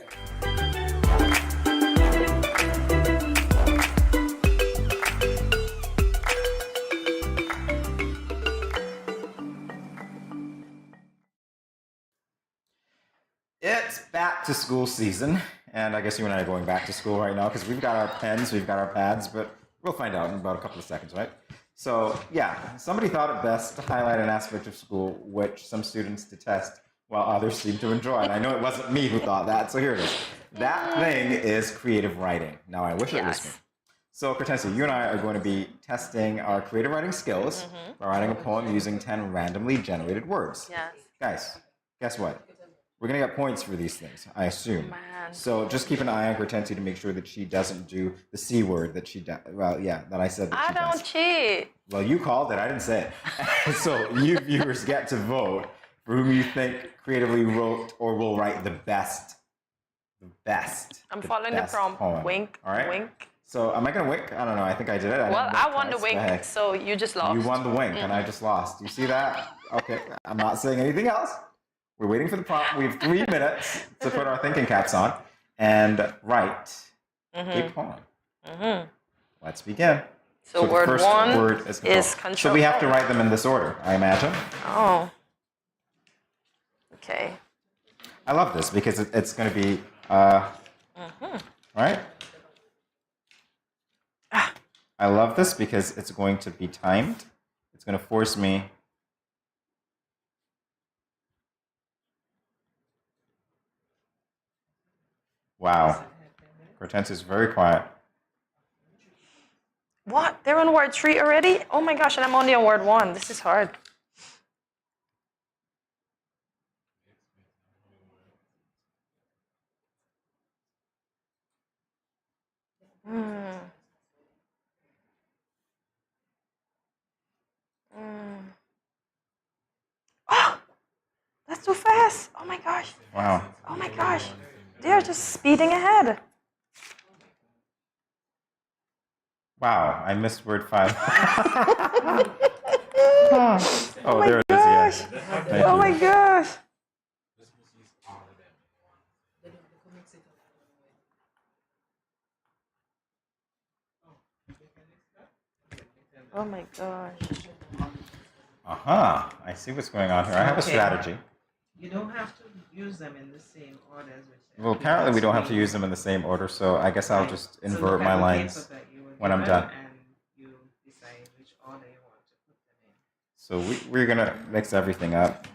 [SPEAKER 1] It's back to school season, and I guess you and I are going back to school right now because we've got our pens, we've got our pads, but we'll find out in about a couple of seconds, right? So, yeah, somebody thought it best to highlight an aspect of school which some students detest while others seem to enjoy. And I know it wasn't me who thought that, so here it is. That thing is creative writing. Now, I wish it was me. So, Cortensia, you and I are going to be testing our creative writing skills by writing a poem using 10 randomly generated words.
[SPEAKER 2] Yes.
[SPEAKER 1] Guys, guess what? We're going to get points for these things, I assume.
[SPEAKER 2] Man.
[SPEAKER 1] So just keep an eye on Cortensia to make sure that she doesn't do the C word that she does. Well, yeah, that I said that
[SPEAKER 2] I
[SPEAKER 1] she does.
[SPEAKER 2] don't cheat.
[SPEAKER 1] Well, you called it. I didn't say it. So you viewers get to vote for whom you think creatively wrote or will write the best.
[SPEAKER 2] I'm following the prompt.
[SPEAKER 1] Poem.
[SPEAKER 2] Wink,
[SPEAKER 1] all right?
[SPEAKER 2] wink.
[SPEAKER 1] So am I going to wink? I don't know. I think I did it.
[SPEAKER 2] I won the wink, so you just lost.
[SPEAKER 1] You won the wink, and I just lost. You see that? Okay, I'm not saying anything else. We're waiting for the prompt. We have 3 minutes to put our thinking caps on and write a poem. Let's begin.
[SPEAKER 2] So
[SPEAKER 1] the
[SPEAKER 2] word
[SPEAKER 1] first
[SPEAKER 2] one
[SPEAKER 1] word is
[SPEAKER 2] control.
[SPEAKER 1] So we have to write them in this order, I imagine.
[SPEAKER 2] Oh. Okay.
[SPEAKER 1] I love this because it's going to be, right? I love this because it's going to be timed. It's going to force me. Wow. Cortensia is very quiet.
[SPEAKER 2] What? They're on word 3 already? Oh my gosh, and I'm only on word 1. This is hard. Oh, that's too fast. Oh my gosh.
[SPEAKER 1] Wow.
[SPEAKER 2] Oh my gosh. They're just speeding ahead.
[SPEAKER 1] Wow, I missed word 5.
[SPEAKER 2] Oh
[SPEAKER 1] there it is.
[SPEAKER 2] Gosh.
[SPEAKER 1] Thank
[SPEAKER 2] Oh
[SPEAKER 1] you.
[SPEAKER 2] my gosh. Oh my gosh.
[SPEAKER 1] I see what's going on here. I have a strategy.
[SPEAKER 7] You don't have to use them in the same order as which.
[SPEAKER 1] Well, apparently we don't have to use them in the same order, so I guess I'll just invert my lines when I'm done.
[SPEAKER 7] And you decide which order you want to put them in.
[SPEAKER 1] So we're going to mix everything up.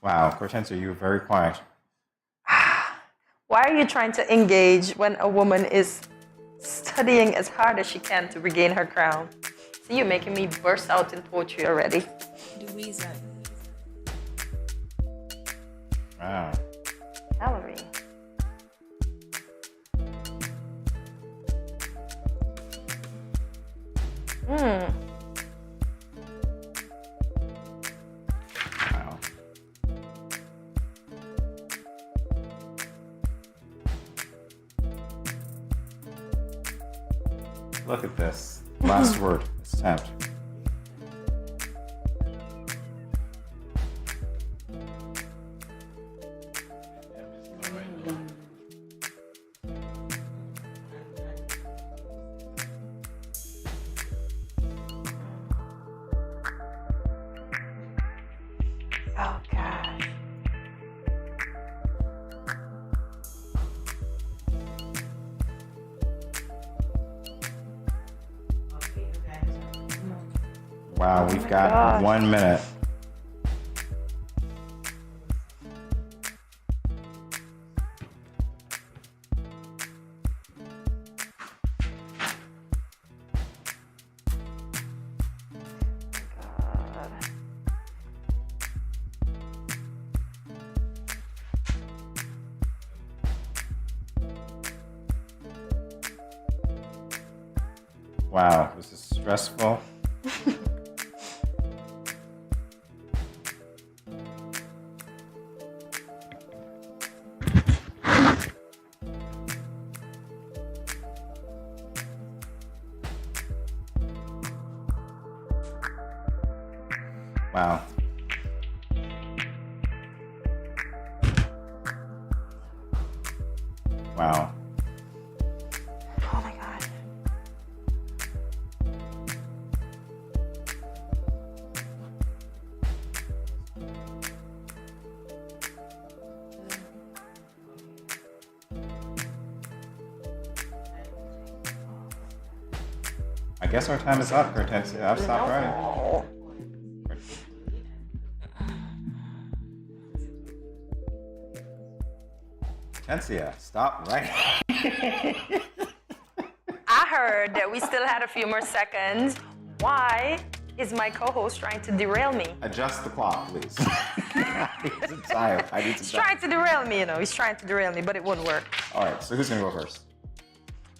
[SPEAKER 1] Wow, Cortensia, you were very quiet.
[SPEAKER 2] Why are you trying to engage when a woman is studying as hard as she can to regain her crown? See, you're making me burst out in poetry already.
[SPEAKER 11] Louisa.
[SPEAKER 1] Wow.
[SPEAKER 2] Valerie.
[SPEAKER 1] Wow. Look at this. Last word. It's tapped. Wow, we've got 1 minute. Wow, this is stressful. Wow. Wow.
[SPEAKER 2] Oh my God.
[SPEAKER 1] I guess our time is up, Hortensia. I've stopped writing. Hortensia, stop writing.
[SPEAKER 2] I heard that we still had a few more seconds. Why is my co-host trying to derail me?
[SPEAKER 1] Adjust the clock, please. I need some time.
[SPEAKER 2] He's trying to derail me, you know. He's trying to derail me, but it wouldn't work.
[SPEAKER 1] All right, so who's going to go first?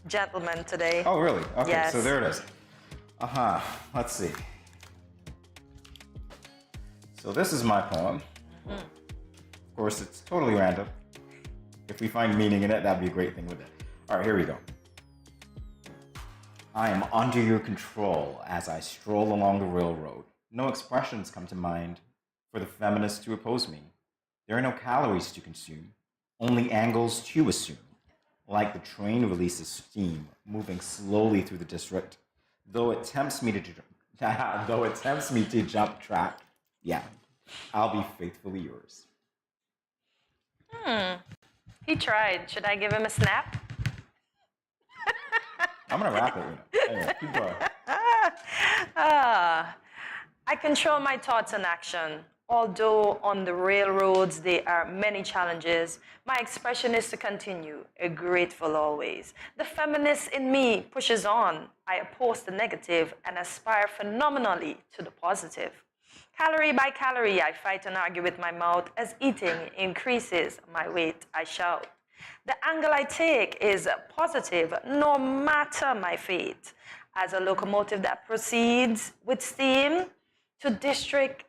[SPEAKER 2] Gentleman today.
[SPEAKER 1] Oh, really? Okay,
[SPEAKER 2] yes.
[SPEAKER 1] So there it is. Let's see. So this is my poem. Of course, it's totally random. If we find meaning in it, that'd be a great thing with it. All right, here we go. I am under your control as I stroll along the railroad. No expressions come to mind for the feminists to oppose me. There are no calories to consume, only angles to assume. Like the train releases steam, moving slowly through the district. Though it tempts me to jump track, yeah, I'll be faithfully yours.
[SPEAKER 2] He tried. Should I give him a snap?
[SPEAKER 1] I'm gonna wrap it. Anyway, keep going.
[SPEAKER 2] I control my thoughts and action. Although on the railroads there are many challenges, my expression is to continue, grateful always. The feminist in me pushes on. I oppose the negative and aspire phenomenally to the positive. Calorie by calorie, I fight and argue with my mouth. As eating increases my weight, I shout. The angle I take is positive, no matter my fate. As a locomotive that proceeds with steam to district,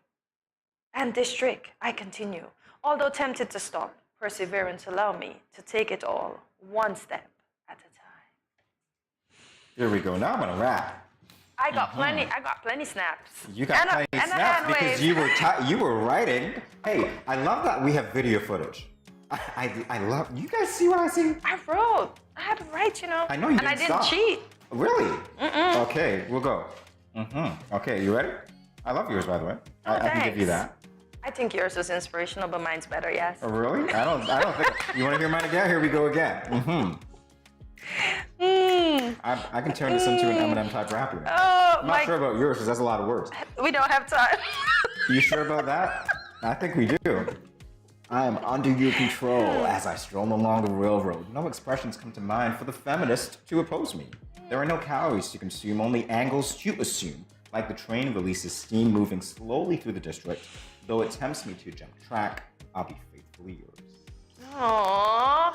[SPEAKER 2] I continue. Although tempted to stop, perseverance allow me to take it all one step at a time.
[SPEAKER 1] Here we go. Now I'm gonna rap.
[SPEAKER 2] I got plenty snaps.
[SPEAKER 1] You got plenty snaps because you were writing. Hey, I love that we have video footage. I love. You guys see what I see?
[SPEAKER 2] I wrote. I had to write, you know.
[SPEAKER 1] I know you
[SPEAKER 2] and I didn't
[SPEAKER 1] stop.
[SPEAKER 2] cheat.
[SPEAKER 1] Really? Okay, we'll go. Okay, you ready? I love yours, by the way. I can give you that.
[SPEAKER 2] I think yours was inspirational, but mine's better. Yes.
[SPEAKER 1] Oh, really? I don't think. You want to hear mine again? Here we go again. I can turn this into an Eminem type rap. I'm not sure about yours because that's a lot of words.
[SPEAKER 2] We don't have time.
[SPEAKER 1] You sure about that? I think we do. I am under your control as I stroll along the railroad. No expressions come to mind for the feminist to oppose me. There are no calories to consume, only angles to assume. Like the train releases steam moving slowly through the district. Though it tempts me to jump track, I'll be faithfully yours.
[SPEAKER 2] Aww.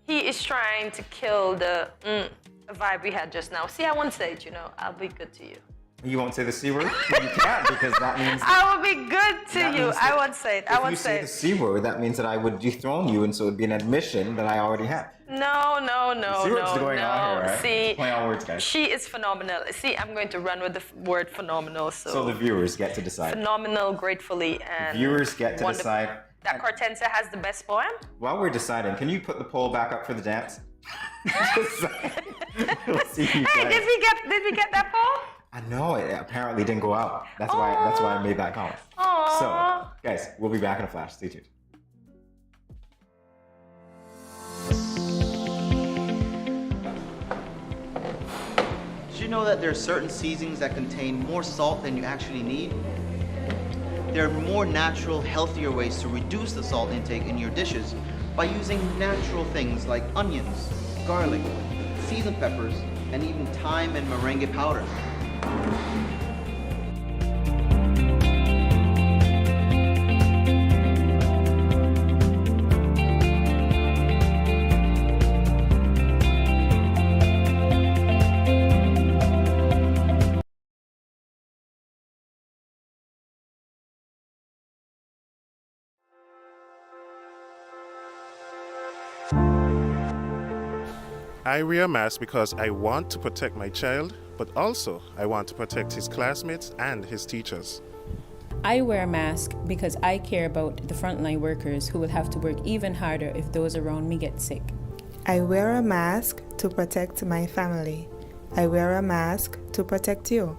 [SPEAKER 2] He is trying to kill the vibe we had just now. See, I won't say it, you know. I'll be good to you.
[SPEAKER 1] You won't say the C word? You can't because that means...
[SPEAKER 2] I will be good to you. I won't say it. I won't say it.
[SPEAKER 1] If you say the C word, that means that I would dethrone you, and so it would be an admission that I already have.
[SPEAKER 2] No.
[SPEAKER 1] See what's going on here, right?
[SPEAKER 2] See,
[SPEAKER 1] playing all words, guys.
[SPEAKER 2] She is phenomenal. See, I'm going to run with the word phenomenal. So
[SPEAKER 1] the viewers get to decide.
[SPEAKER 2] Phenomenal, gratefully, and
[SPEAKER 1] viewers get to decide.
[SPEAKER 2] That Hortensia has the best poem?
[SPEAKER 1] While we're deciding, can you put the poll back up for the dance? We'll see you guys.
[SPEAKER 2] Hey, did we get that poll?
[SPEAKER 1] I know it apparently didn't go out. That's why I made that comment.
[SPEAKER 2] Aww.
[SPEAKER 1] So, guys, we'll be back in a flash. Stay tuned.
[SPEAKER 11] you know that there are certain seasonings that contain more salt than you actually need? There are more natural, healthier ways to reduce the salt intake in your dishes by using natural things like onions, garlic, seasoned peppers, and even thyme and merengue powder.
[SPEAKER 14] I wear a mask because I want to protect my child, but also I want to protect his classmates and his teachers.
[SPEAKER 15] I wear a mask because I care about the frontline workers who will have to work even harder if those around me get sick.
[SPEAKER 16] I wear a mask to protect my family. I wear a mask to protect you.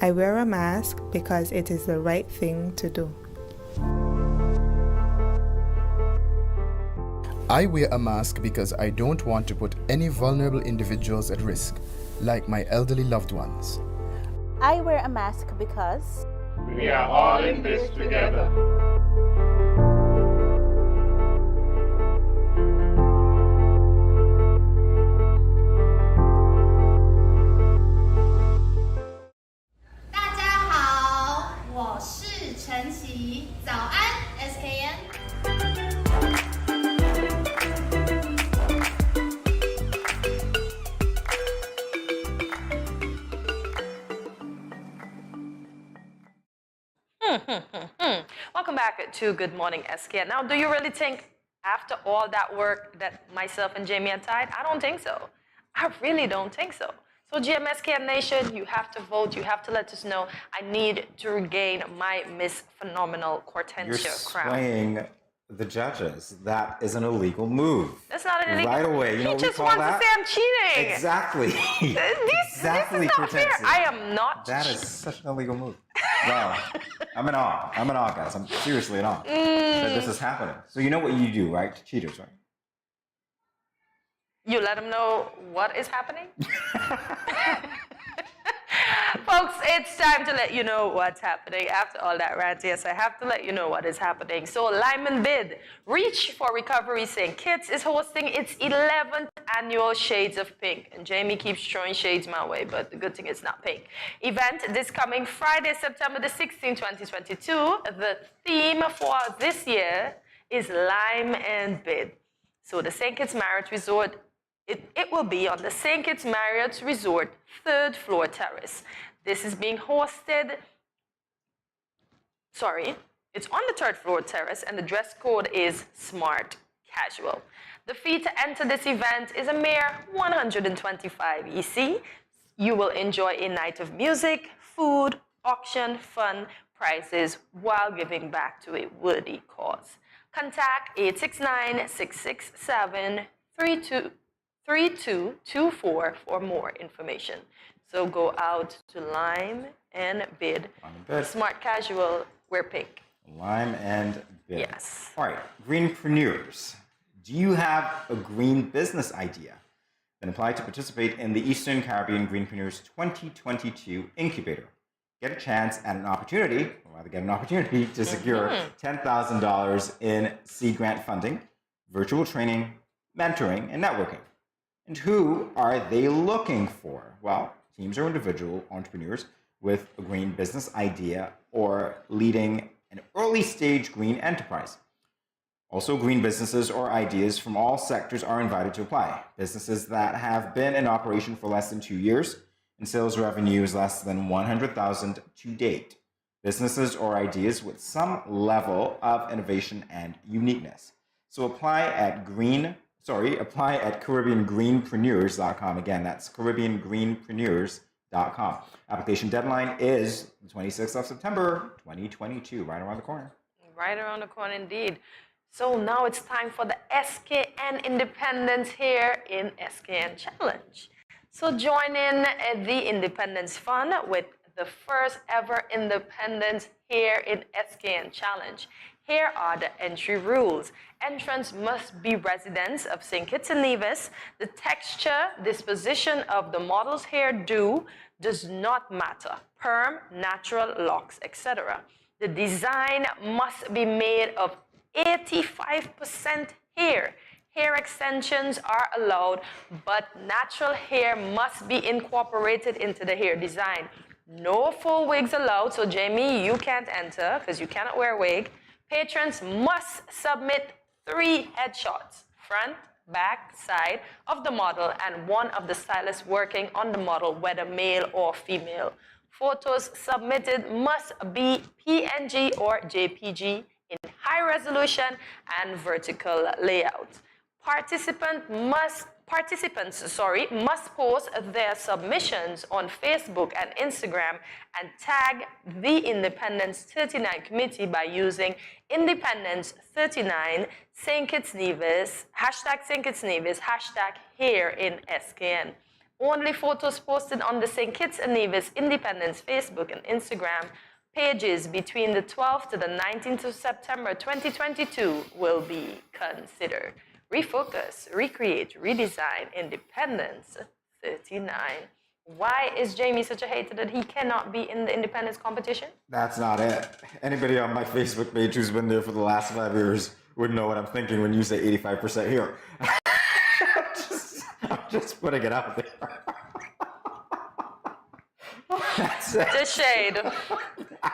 [SPEAKER 16] I wear a mask because it is the right thing to do.
[SPEAKER 17] I wear a mask because I don't want to put any vulnerable individuals at risk, like my elderly loved ones.
[SPEAKER 25] I wear a mask because
[SPEAKER 18] we are all in this together.
[SPEAKER 2] Welcome back to Good Morning SKN. Now, do you really think after all that work that myself and Jamie had tied? I don't think so. I really don't think so. So GMSKN Nation, you have to vote. You have to let us know. I need to regain my Miss Phenomenal Hortensia crown.
[SPEAKER 1] You're swaying the judges. That is an illegal move.
[SPEAKER 2] That's not an illegal move.
[SPEAKER 1] Right away. You know what we
[SPEAKER 2] just
[SPEAKER 1] call
[SPEAKER 2] wants
[SPEAKER 1] that?
[SPEAKER 2] to say I'm cheating.
[SPEAKER 1] Exactly.
[SPEAKER 2] This is not fair. I am not.
[SPEAKER 1] That is such an illegal move. Wow. I'm in awe. I'm in awe, guys. I'm seriously in awe that this is happening. So you know what you do, right? To cheaters, right?
[SPEAKER 2] You let them know what is happening? Folks, it's time to let you know what's happening. After all that rant, yes, I have to let you know what is happening. So Lyman Bid, Reach for Recovery St. Kitts is hosting its 11th annual Shades of Pink. And Jamie keeps throwing shades my way, but the good thing is not pink. Event this coming Friday, September the 16th, 2022. The theme for this year is Lime and Bid. So the St. Kitts Marriott Resort, it will be on the St. Kitts Marriott Resort, 3rd floor terrace. This is being hosted, it's on the 3rd floor terrace, and the dress code is smart casual. The fee to enter this event is a mere $125 EC. You will enjoy a night of music, food, auction, fun, prizes, while giving back to a worthy cause. Contact 869-667-3224 for more information. So go out to Lime and Bid. Smart casual, wear pink.
[SPEAKER 1] Lime and Bid.
[SPEAKER 2] Yes.
[SPEAKER 1] All right, greenpreneurs. Do you have a green business idea? Then apply to participate in the Eastern Caribbean Greenpreneurs 2022 Incubator. Get a chance at an opportunity, or rather get an opportunity to secure $10,000 in seed grant funding, virtual training, mentoring, and networking. And who are they looking for? Well, teams or individual entrepreneurs with a green business idea or leading an early stage green enterprise. Also, green businesses or ideas from all sectors are invited to apply. Businesses that have been in operation for less than 2 years and sales revenue is less than $100,000 to date. Businesses or ideas with some level of innovation and uniqueness. So apply at CaribbeanGreenpreneurs.com. Again, that's CaribbeanGreenpreneurs.com. Application deadline is the 26th of September, 2022, right around the corner.
[SPEAKER 2] Right around the corner indeed. So now it's time for the SKN Independence here in SKN Challenge. So join in the Independence Fun with the first ever Independence here in SKN Challenge. Here are the entry rules. Entrants must be residents of St. Kitts and Nevis. The texture, disposition of the model's hairdo does not matter. Perm, natural, locks, etc. The design must be made of 85% hair. Hair extensions are allowed, but natural hair must be incorporated into the hair design. No full wigs allowed, so Jamie, you can't enter because you cannot wear a wig. Patrons must submit 3 headshots, front, back, side of the model, and one of the stylists working on the model, whether male or female. Photos submitted must be PNG or JPG in high resolution and vertical layout. Participants must post their submissions on Facebook and Instagram and tag the Independence 39 committee by using Independence 39 St. Kitts Nevis, hashtag St. Kitts Nevis, hashtag here in SKN. Only photos posted on the St. Kitts and Nevis Independence Facebook and Instagram pages between the 12th to the 19th of September 2022 will be considered. Refocus, recreate, redesign, Independence 39. Why is Jamie such a hater that he cannot be in the Independence competition?
[SPEAKER 1] That's not it. Anybody on my Facebook page who's been there for the last 5 years would know what I'm thinking when you say 85% here. I'm just putting it out there. That's it.
[SPEAKER 2] The shade.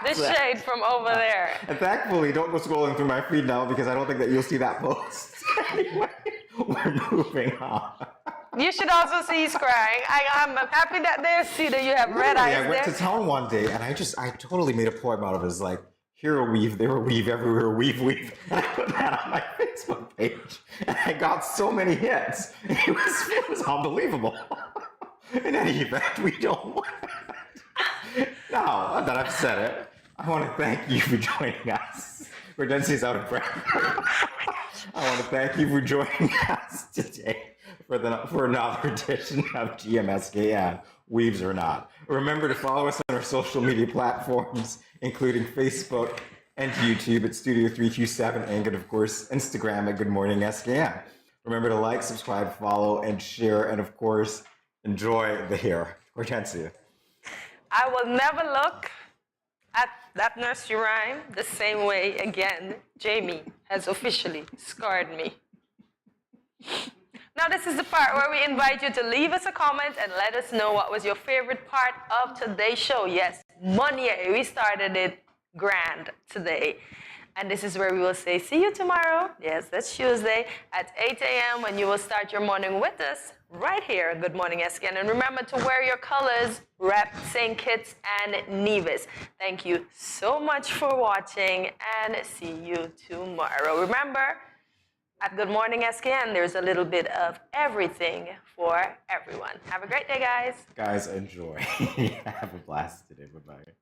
[SPEAKER 2] The shade from over there.
[SPEAKER 1] And thankfully, don't go scrolling through my feed now because I don't think that you'll see that post. Anyway, we're moving on.
[SPEAKER 2] You should also see he's crying. I'm happy that they see that you have red eyes
[SPEAKER 1] I went
[SPEAKER 2] there.
[SPEAKER 1] to town one day and I totally made a poem out of it. It's like, here a weave, there a weave, everywhere a weave, weave. And I put that on my Facebook page. And I got so many hits. It was unbelievable. In any event, we don't want it. Now that I've said it, I want to thank you for joining us. Redency's out of breath. I want to thank you for joining us today for another edition of GMSKN, Weaves or Not. Remember to follow us on our social media platforms, including Facebook and YouTube at Studio 327, and of course, Instagram at Good Morning SKN. Remember to like, subscribe, follow, and share, and of course, enjoy the hair. Hortensia.
[SPEAKER 2] I will never look at that nursery rhyme the same way again. Jamie has officially scarred me. Now this is the part where we invite you to leave us a comment and let us know what was your favorite part of today's show. Yes, Monday, we started it grand today. And this is where we will say, see you tomorrow. Yes, that's Tuesday at 8 a.m. when you will start your morning with us right here at Good Morning SKN. And remember to wear your colors, rep St. Kitts and Nevis. Thank you so much for watching and see you tomorrow. Remember, at Good Morning SKN, there's a little bit of everything for everyone. Have a great day, guys.
[SPEAKER 1] Guys, enjoy. Have a blast today. Bye-bye.